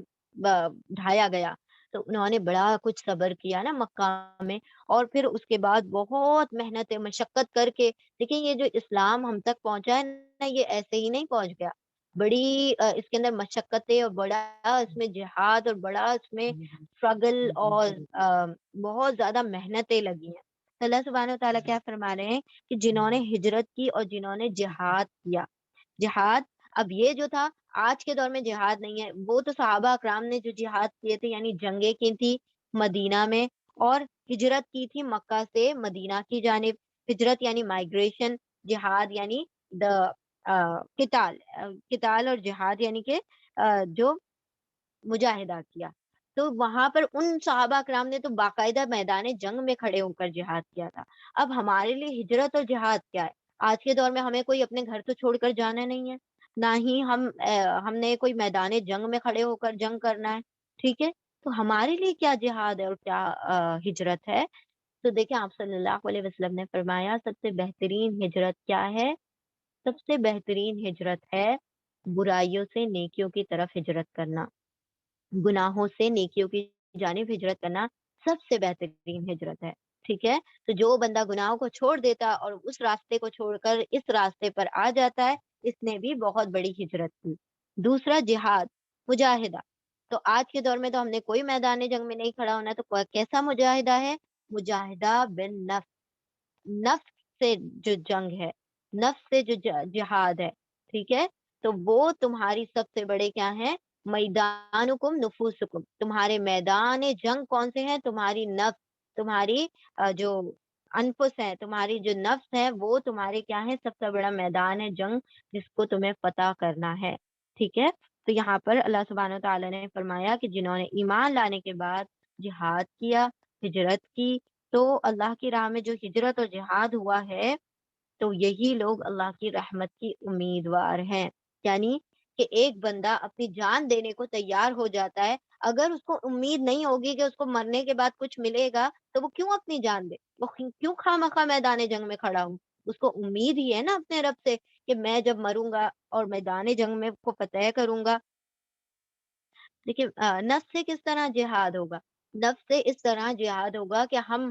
ڈھایا گیا تو انہوں نے بڑا کچھ صبر کیا نا مکہ میں، اور پھر اس کے بعد بہت محنت مشقت کر کے، لیکن یہ جو اسلام ہم تک پہنچا ہے نا یہ ایسے ہی نہیں پہنچ گیا، بڑی اس کے اندر مشقتیں اور بڑا اس میں جہاد اور بڑا اس میں اسٹرگل اور بہت زیادہ محنتیں لگی ہیں۔ تو اللہ سبحانہ و تعالیٰ کیا فرما رہے ہیں کہ جنہوں نے ہجرت کی اور جنہوں نے جہاد کیا، جہاد اب یہ جو تھا آج کے دور میں جہاد نہیں ہے، وہ تو صحابہ اکرام نے جو جہاد کیے تھے یعنی جنگیں کی تھی مدینہ میں، اور ہجرت کی تھی مکہ سے مدینہ کی جانب۔ ہجرت یعنی مائگریشن، جہاد یعنی دا قتال، قتال اور جہاد یعنی کہ جو مجاہدہ کیا۔ تو وہاں پر ان صحابہ کرام نے تو باقاعدہ میدان جنگ میں کھڑے ہو کر جہاد کیا تھا۔ اب ہمارے لیے ہجرت اور جہاد کیا ہے؟ آج کے دور میں ہمیں کوئی اپنے گھر تو چھوڑ کر جانا نہیں ہے، نہ ہی ہم نے کوئی میدان جنگ میں کھڑے ہو کر جنگ کرنا ہے، ٹھیک ہے۔ تو ہمارے لیے کیا جہاد ہے اور کیا ہجرت ہے؟ تو دیکھیں آپ صلی اللہ علیہ وسلم نے فرمایا سب سے بہترین ہجرت کیا ہے؟ سب سے بہترین ہجرت ہے برائیوں سے نیکیوں کی طرف ہجرت کرنا، گناہوں سے نیکیوں کی جانب ہجرت کرنا سب سے بہترین ہجرت ہے، ٹھیک ہے۔ تو جو بندہ گناہوں کو چھوڑ دیتا اور اس راستے کو چھوڑ کر اس راستے پر آ جاتا ہے، اس نے بھی بہت بڑی ہجرت کی۔ دوسرا جہاد، مجاہدہ، تو آج کے دور میں تو ہم نے کوئی میدان جنگ میں نہیں کھڑا ہونا، تو کیسا مجاہدہ ہے؟ مجاہدہ بن نفس، نفس سے جو جنگ ہے، نفس سے جو جہاد ہے، ٹھیک ہے۔ تو وہ تمہاری سب سے بڑے کیا ہیں؟ میدانکم نفوسکم، تمہارے میدان جنگ کون سے ہیں؟ تمہاری نفس، تمہاری جو انفس ہے، تمہاری جو نفس ہے وہ تمہارے کیا ہے؟ سب سے بڑا میدان ہے جنگ جس کو تمہیں فتح کرنا ہے، ٹھیک ہے۔ تو یہاں پر اللہ سبحانہ و تعالیٰ نے فرمایا کہ جنہوں نے ایمان لانے کے بعد جہاد کیا، ہجرت کی، تو اللہ کی راہ میں جو ہجرت اور جہاد ہوا ہے تو یہی لوگ اللہ کی رحمت کی امیدوار ہیں۔ یعنی کہ ایک بندہ اپنی جان دینے کو تیار ہو جاتا ہے، اگر اس کو امید نہیں ہوگی کہ اس کو مرنے کے بعد کچھ ملے گا تو وہ کیوں اپنی جان دے؟ وہ کیوں خواہ میدان جنگ میں کھڑا ہوں؟ اس کو امید ہی ہے نا اپنے رب سے کہ میں جب مروں گا اور میدان جنگ میں کو فتح کروں گا۔ لیکن نفس سے کس طرح جہاد ہوگا؟ نفس سے اس طرح جہاد ہوگا کہ ہم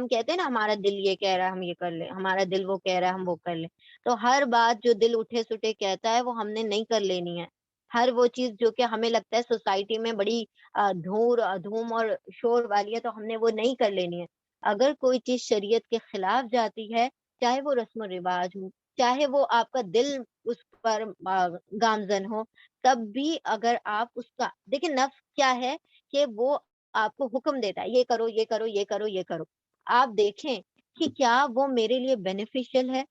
کہتے ہیں نا ہمارا دل یہ کہہ رہا ہے ہم یہ کر لیں، ہمارا دل وہ کہہ رہا ہے ہم وہ کر لیں، تو ہر بات جو دل اٹھے سٹے کہتا ہے وہ ہم نے نہیں کر لینی ہے، ہر وہ چیز جو کہ ہمیں لگتا ہے سوسائٹی میں بڑی دھوم اور شور والی ہے تو ہم نے وہ نہیں کر لینی ہے. اگر کوئی چیز شریعت کے خلاف جاتی ہے، چاہے وہ رسم و رواج ہو، چاہے وہ آپ کا دل اس پر گامزن ہو، تب بھی اگر آپ اس کا دیکھیں، نفس کیا ہے کہ وہ آپ کو حکم دیتا ہے، یہ کرو، یہ کرو، یہ کرو، یہ کرو. آپ دیکھیں کہ کیا وہ میرے لیے بینیفیشل ہے،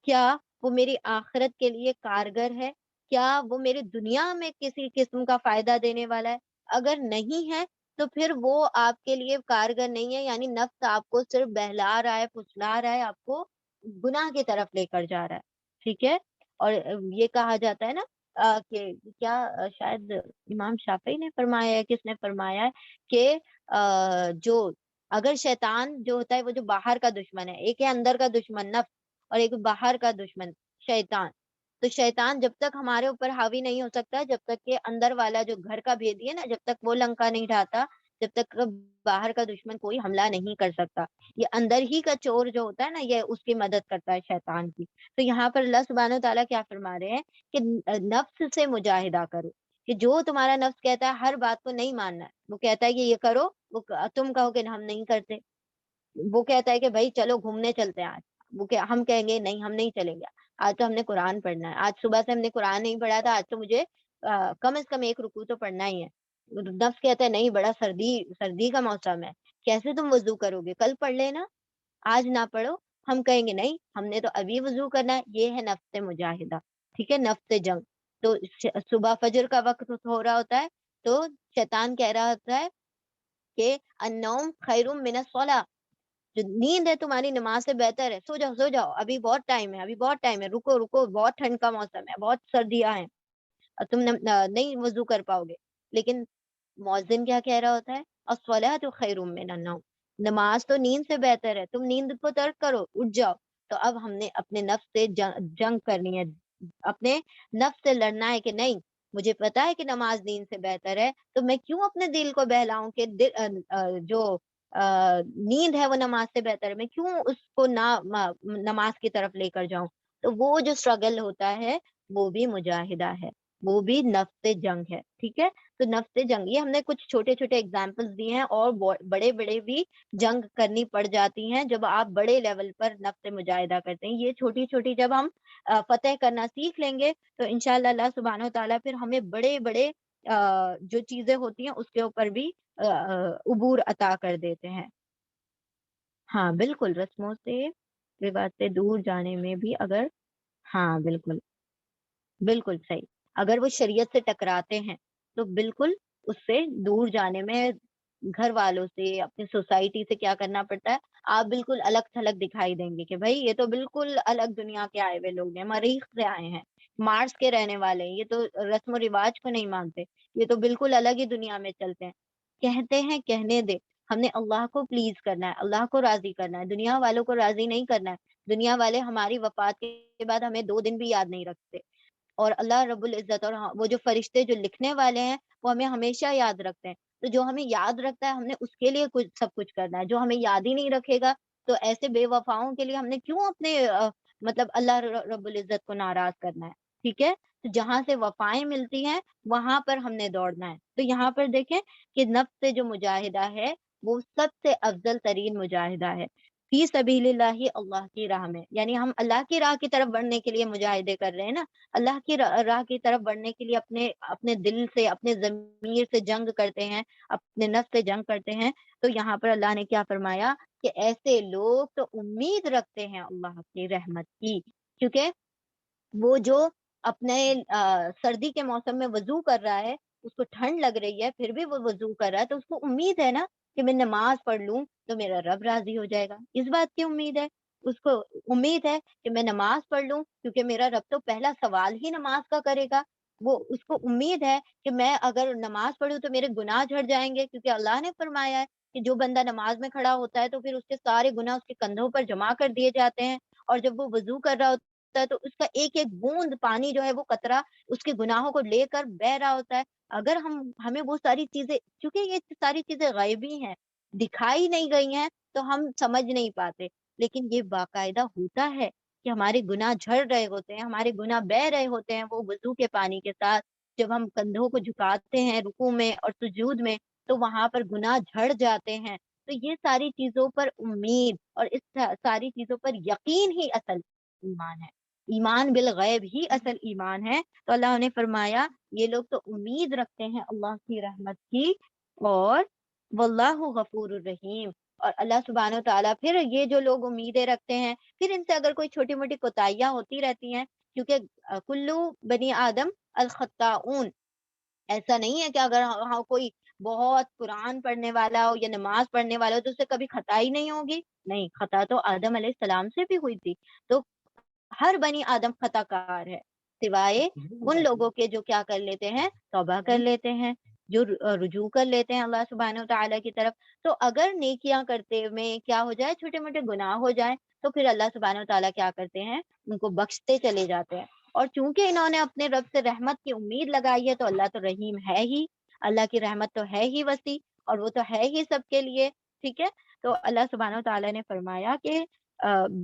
کیا وہ میری آخرت کے لیے کارگر ہے، کیا وہ میری دنیا میں کسی قسم کا فائدہ دینے والا ہے. اگر نہیں ہے تو پھر وہ آپ کے لیے کارگر نہیں ہے، یعنی نفس آپ کو صرف بہلا رہا ہے، پھسلا رہا ہے، آپ کو گناہ کی طرف لے کر جا رہا ہے. ٹھیک ہے. اور یہ کہا جاتا ہے نا کہ کیا شاید امام شافعی نے فرمایا ہے، کس نے فرمایا ہے کہ جو اگر شیطان جو ہوتا ہے وہ جو باہر کا دشمن ہے، ایک ہے اندر کا دشمن نفس اور ایک باہر کا دشمن شیطان. تو شیطان جب تک ہمارے اوپر حاوی نہیں ہو سکتا، جب تک کہ اندر والا جو گھر کا بھیدی ہے نا، جب تک وہ لنکا نہیں ڈھاتا، جب تک باہر کا دشمن کوئی حملہ نہیں کر سکتا. یہ اندر ہی کا چور جو ہوتا ہے نا، یہ اس کی مدد کرتا ہے شیطان کی. تو یہاں پر اللہ سبحانہ و تعالیٰ کیا فرما رہے ہیں کہ نفس سے مجاہدہ کرو، کہ جو تمہارا نفس کہتا ہے ہر بات کو نہیں ماننا ہے. وہ کہتا ہے کہ یہ کرو، وہ تم کہو کہ ہم نہیں کرتے. وہ کہتا ہے کہ بھائی چلو گھومنے چلتے ہیں آج، وہ کہ ہم کہیں گے نہیں ہم نہیں چلیں گے، آج تو ہم نے قرآن پڑھنا ہے، آج صبح سے ہم نے قرآن نہیں پڑھا تھا، آج تو مجھے کم از کم ایک رکوع تو پڑھنا ہی ہے. نفس کہتا ہے نہیں، بڑا سردی سردی کا موسم ہے، کیسے تم وضو کرو گے، کل پڑھ لینا، آج نہ پڑھو. ہم کہیں گے نہیں ہم نے تو ابھی وضو کرنا ہے. یہ ہے نفس مجاہدہ. ٹھیک ہے، نفس جنگ. تو صبح فجر کا وقت ہو رہا ہوتا ہے تو شیطان کہہ رہا ہوتا ہے کہ النوم خیر من الصلاۃ، جو نیند ہے تمہاری نماز سے بہتر ہے، سو جاؤ سو جاؤ، ابھی بہت ٹائم ہے، ابھی بہت ٹائم ہے، رکو رکو، بہت ٹھنڈ کا موسم ہے، بہت سردیاں ہیں، اور تم نہیں وضو کر پاؤ گے. لیکن مؤذن کیا کہہ رہا ہوتا ہے، الصلاۃ خیر من النوم، نماز تو نیند سے بہتر ہے، تم نیند کو ترک کرو، اٹھ جاؤ. تو اب ہم نے اپنے نفس سے جنگ کرنی ہے، اپنے نفس سے لڑنا ہے کہ نہیں، مجھے پتا ہے کہ نماز نیند سے بہتر ہے، تو میں کیوں اپنے دل کو بہلاؤں کہ جو نیند ہے وہ نماز سے بہتر ہے، میں کیوں اس کو نماز کی طرف لے کر جاؤں. تو وہ جو اسٹرگل ہوتا ہے وہ بھی مجاہدہ ہے، وہ بھی نفس جنگ ہے. ٹھیک ہے. تو نفس جنگ، یہ ہم نے کچھ چھوٹے چھوٹے اگزامپلس دیے ہیں، اور بڑے بڑے بھی جنگ کرنی پڑ جاتی ہیں جب آپ بڑے لیول پر نفس مجاہدہ کرتے ہیں. یہ چھوٹی چھوٹی جب ہم فتح کرنا سیکھ لیں گے تو انشاءاللہ اللہ سبحانہ و تعالیٰ پھر ہمیں بڑے بڑے جو چیزیں ہوتی ہیں اس کے اوپر بھی عبور عطا کر دیتے ہیں. ہاں بالکل، رسموں سے رواج سے دور جانے میں بھی اگر، ہاں بالکل بالکل صحیح، اگر وہ شریعت سے ٹکراتے ہیں تو بالکل اس سے دور جانے میں گھر والوں سے، اپنی سوسائٹی سے کیا کرنا پڑتا ہے، آپ بالکل الگ تھلگ دکھائی دیں گے کہ بھائی یہ تو بالکل الگ دنیا کے آئے ہوئے لوگ ہیں، مریخ سے آئے ہیں، مارس کے رہنے والے ہیں، یہ تو رسم و رواج کو نہیں مانتے، یہ تو بالکل الگ ہی دنیا میں چلتے ہیں. کہتے ہیں کہنے دے، ہم نے اللہ کو پلیز کرنا ہے، اللہ کو راضی کرنا ہے، دنیا والوں کو راضی نہیں کرنا ہے. دنیا والے ہماری وفات کے بعد ہمیں 2 دن بھی یاد نہیں رکھتے، اور اللہ رب العزت اور وہ جو فرشتے جو لکھنے والے ہیں وہ ہمیں ہمیشہ یاد رکھتے ہیں. تو جو ہمیں یاد رکھتا ہے ہم نے اس کے لیے کچھ سب کچھ کرنا ہے. جو ہمیں یاد ہی نہیں رکھے گا تو ایسے بے وفاؤں کے لیے ہم نے کیوں اپنے مطلب اللہ رب العزت کو ناراض کرنا ہے. ٹھیک ہے. تو جہاں سے وفائیں ملتی ہیں وہاں پر ہم نے دوڑنا ہے. تو یہاں پر دیکھیں کہ نفس سے جو مجاہدہ ہے وہ سب سے افضل ترین مجاہدہ ہے فی سبیل اللہ، اللہ کی راہ میں. یعنی ہم اللہ کی راہ کی طرف بڑھنے کے لیے مجاہدے کر رہے ہیں نا، اللہ کی راہ کی طرف بڑھنے کے لیے اپنے اپنے دل سے، اپنے ضمیر سے جنگ کرتے ہیں، اپنے نفس سے جنگ کرتے ہیں. تو یہاں پر اللہ نے کیا فرمایا کہ ایسے لوگ تو امید رکھتے ہیں اللہ کی رحمت کی، کیونکہ وہ جو اپنے سردی کے موسم میں وضو کر رہا ہے، اس کو ٹھنڈ لگ رہی ہے پھر بھی وہ وضو کر رہا ہے، تو اس کو امید ہے نا کہ میں نماز پڑھ لوں تو میرا رب راضی ہو جائے گا. اس بات کی امید ہے اس کو، امید ہے کہ میں نماز پڑھ لوں کیونکہ میرا رب تو پہلا سوال ہی نماز کا کرے گا. وہ اس کو امید ہے کہ میں اگر نماز پڑھوں تو میرے گناہ جھڑ جائیں گے، کیونکہ اللہ نے فرمایا ہے کہ جو بندہ نماز میں کھڑا ہوتا ہے تو پھر اس کے سارے گناہ اس کے کندھوں پر جمع کر دیے جاتے ہیں، اور جب وہ وضو کر رہا ہوتا ہے تو اس کا ایک ایک بوند پانی جو ہے وہ قطرہ اس کے گناہوں کو لے کر بہ رہا ہوتا ہے. اگر ہمیں وہ ساری چیزیں، کیونکہ یہ ساری چیزیں غیبی ہیں، دکھائی نہیں گئی ہیں تو ہم سمجھ نہیں پاتے، لیکن یہ باقاعدہ ہوتا ہے کہ ہمارے گناہ جھڑ رہے ہوتے ہیں، ہمارے گناہ بہ رہے ہوتے ہیں وہ وضو کے پانی کے ساتھ. جب ہم کندھوں کو جھکاتے ہیں رکوع میں اور سجود میں تو وہاں پر گناہ جھڑ جاتے ہیں. تو یہ ساری چیزوں پر امید اور اس ساری چیزوں پر یقین ہی اصل ایمان ہے. ایمان بالغیب ہی اصل ایمان ہے. تو اللہ نے فرمایا یہ لوگ تو امید رکھتے ہیں اللہ کی رحمت کی، اور واللہ غفور الرحیم. اور اللہ سبحانہ و تعالیٰ پھر یہ جو لوگ امیدیں رکھتے ہیں، پھر ان سے اگر کوئی چھوٹی موٹی کوتاہیاں ہوتی رہتی ہیں، کیونکہ کلو بنی آدم الخطاؤن، ایسا نہیں ہے کہ اگر ہاں کوئی بہت قرآن پڑھنے والا ہو یا نماز پڑھنے والا ہو تو اسے کبھی خطا ہی نہیں ہوگی. نہیں، خطا تو آدم علیہ السلام سے بھی ہوئی تھی. تو ہر بنی آدم خطا کار ہے، سوائے ان لوگوں کے جو کیا کر لیتے ہیں، توبہ کر لیتے ہیں، جو رجوع کر لیتے ہیں اللہ سبحانہ و تعالیٰ کی طرف. تو اگر نیکیاں کرتے میں کیا ہو جائے، چھوٹے موٹے گناہ ہو جائیں، تو پھر اللہ سبحانہ و تعالیٰ کیا کرتے ہیں، ان کو بخشتے چلے جاتے ہیں. اور چونکہ انہوں نے اپنے رب سے رحمت کی امید لگائی ہے تو اللہ تو رحیم ہے ہی، اللہ کی رحمت تو ہے ہی وسیع، اور وہ تو ہے ہی سب کے لیے. ٹھیک ہے. تو اللہ سبحانہ و تعالیٰ نے فرمایا کہ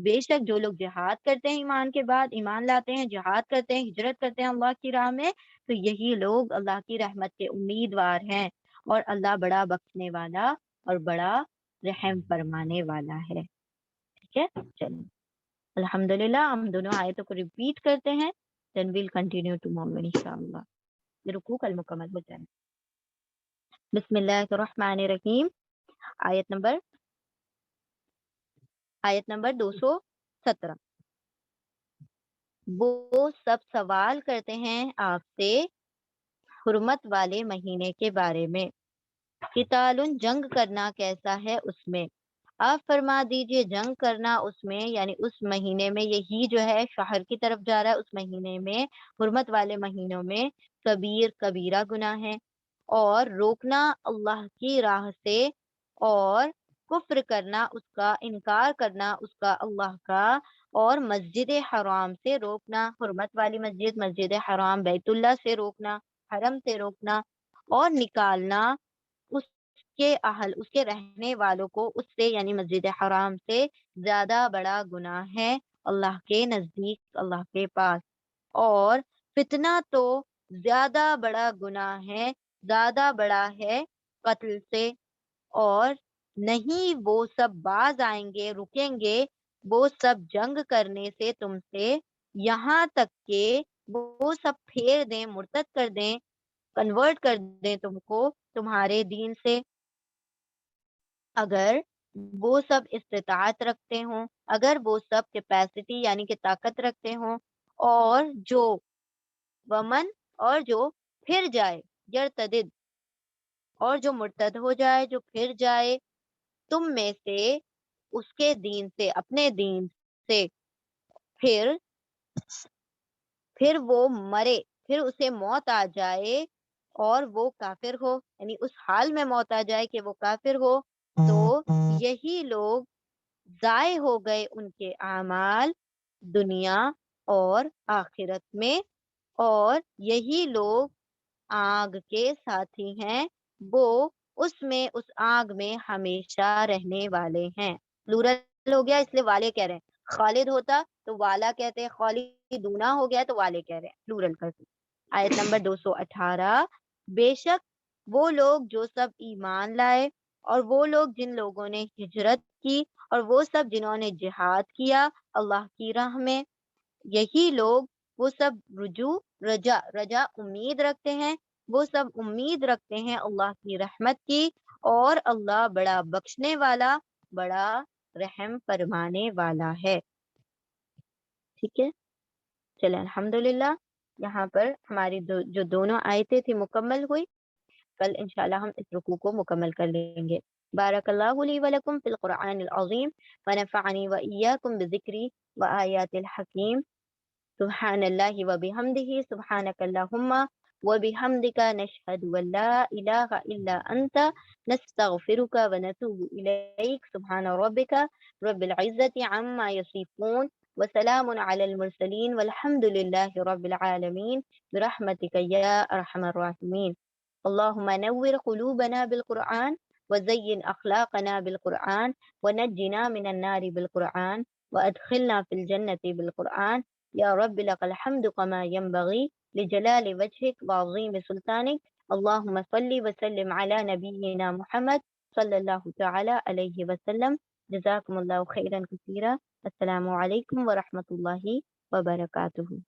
بے شک جو لوگ جہاد کرتے ہیں ایمان کے بعد، ایمان لاتے ہیں، جہاد کرتے ہیں، ہجرت کرتے ہیں اللہ کی راہ میں، تو یہی لوگ اللہ کی رحمت کے امیدوار ہیں. اور اللہ بڑا بخشنے والا اور بڑا رحم فرمانے والا ہے. ٹھیک ہے. چلیے الحمدللہ ہم دونوں آیتوں کو ریپیٹ کرتے ہیں. then we'll continue tomorrow انشاءاللہ. یہ رکوع کل مکمل ہو جائے. بسم اللہ الرحمن الرحیم. آیت نمبر 217. وہ سب سوال کرتے ہیں آپ سے حرمت والے مہینے کے بارے میں، قتال جنگ کرنا کیسا ہے اس میں. آپ فرما دیجئے جنگ کرنا اس میں یعنی اس مہینے میں، یہی جو ہے شہر کی طرف جا رہا ہے، اس مہینے میں، حرمت والے مہینوں میں کبیرہ گناہ ہے، اور روکنا اللہ کی راہ سے، اور کفر کرنا، اس کا انکار کرنا اس کا اللہ کا، اور مسجد حرام سے روکنا، حرمت والی مسجد، مسجد حرام بیت اللہ سے روکنا، حرم سے روکنا، اور نکالنا اس کے اہل، اس کے رہنے والوں کو اس سے یعنی مسجد حرام سے زیادہ بڑا گناہ ہے اللہ کے نزدیک، اللہ کے پاس. اور فتنہ تو زیادہ بڑا گناہ ہے، زیادہ بڑا ہے قتل سے. اور نہیں وہ سب باز آئیں گے، رکیں گے وہ سب جنگ کرنے سے تم سے، یہاں تک کہ وہ سب پھیر دیں، مرتد کر دیں، کنورٹ کر دیں تم کو تمہارے دین سے، اگر وہ سب استطاعت رکھتے ہوں، اگر وہ سب کیپیسٹی یعنی کہ طاقت رکھتے ہوں. اور جو ومن، اور جو پھر جائے، یرتدد، اور جو مرتد ہو جائے، جو پھر جائے تم میں سے اس کے دین سے، اپنے دین سے، پھر وہ مرے، پھر اسے موت آ جائے اور وہ کافر ہو، یعنی اس حال میں موت آ جائے کہ وہ کافر ہو، تو یہی لوگ ضائع ہو گئے ان کے اعمال دنیا اور آخرت میں، اور یہی لوگ آگ کے ساتھی ہیں، وہ اس میں، اس آگ میں ہمیشہ رہنے والے ہیں. پلورل ہو گیا اس لیے والے کہہ رہے ہیں. خالد ہوتا تو والا کہتے ہیں، خالدونا ہو گیا تو والے کہہ رہے ہیں، پلورل کرتے. آیت نمبر 218. بے شک وہ لوگ جو سب ایمان لائے، اور وہ لوگ جن لوگوں نے ہجرت کی، اور وہ سب جنہوں نے جہاد کیا اللہ کی راہ میں، یہی لوگ، وہ سب رجا امید رکھتے ہیں، وہ سب امید رکھتے ہیں اللہ کی رحمت کی، اور اللہ بڑا بخشنے والا، بڑا رحم فرمانے والا ہے. ٹھیک ہے. چلیں الحمدللہ یہاں پر ہماری جو دونوں آیتیں تھی مکمل ہوئی. کل انشاءاللہ ہم اس رکوع کو مکمل کر لیں گے. بارک اللہ لی ولکم فی القرآن العظیم ونفعنی وإیاکم بذکری وآیات الحکیم. سبحان اللہ وبحمدہ، سبحانک اللہم وبحمدک، نشہد ان لا الہ الا انت، نستغفرک ونتوب الیک. سبحان ربک رب العزت عما یصفون وسلام علی المرسلین والحمد للہ رب العالمین برحمتک یا ارحم الراحمین. اللہم نور قلوبنا بالقرآن وزین اخلاقنا بالقرآن ونجنا من النار بالقرآن وادخلنا في الجنة بالقرآن. یا رب لک الحمد کما ینبغی لجلال وجهك وعظيم سلطانك اللهم صل وسلم على نبينا محمد صلى الله تعالى عليه وسلم جزاكم الله خيرا كثيرا السلام عليكم ورحمة الله وبركاته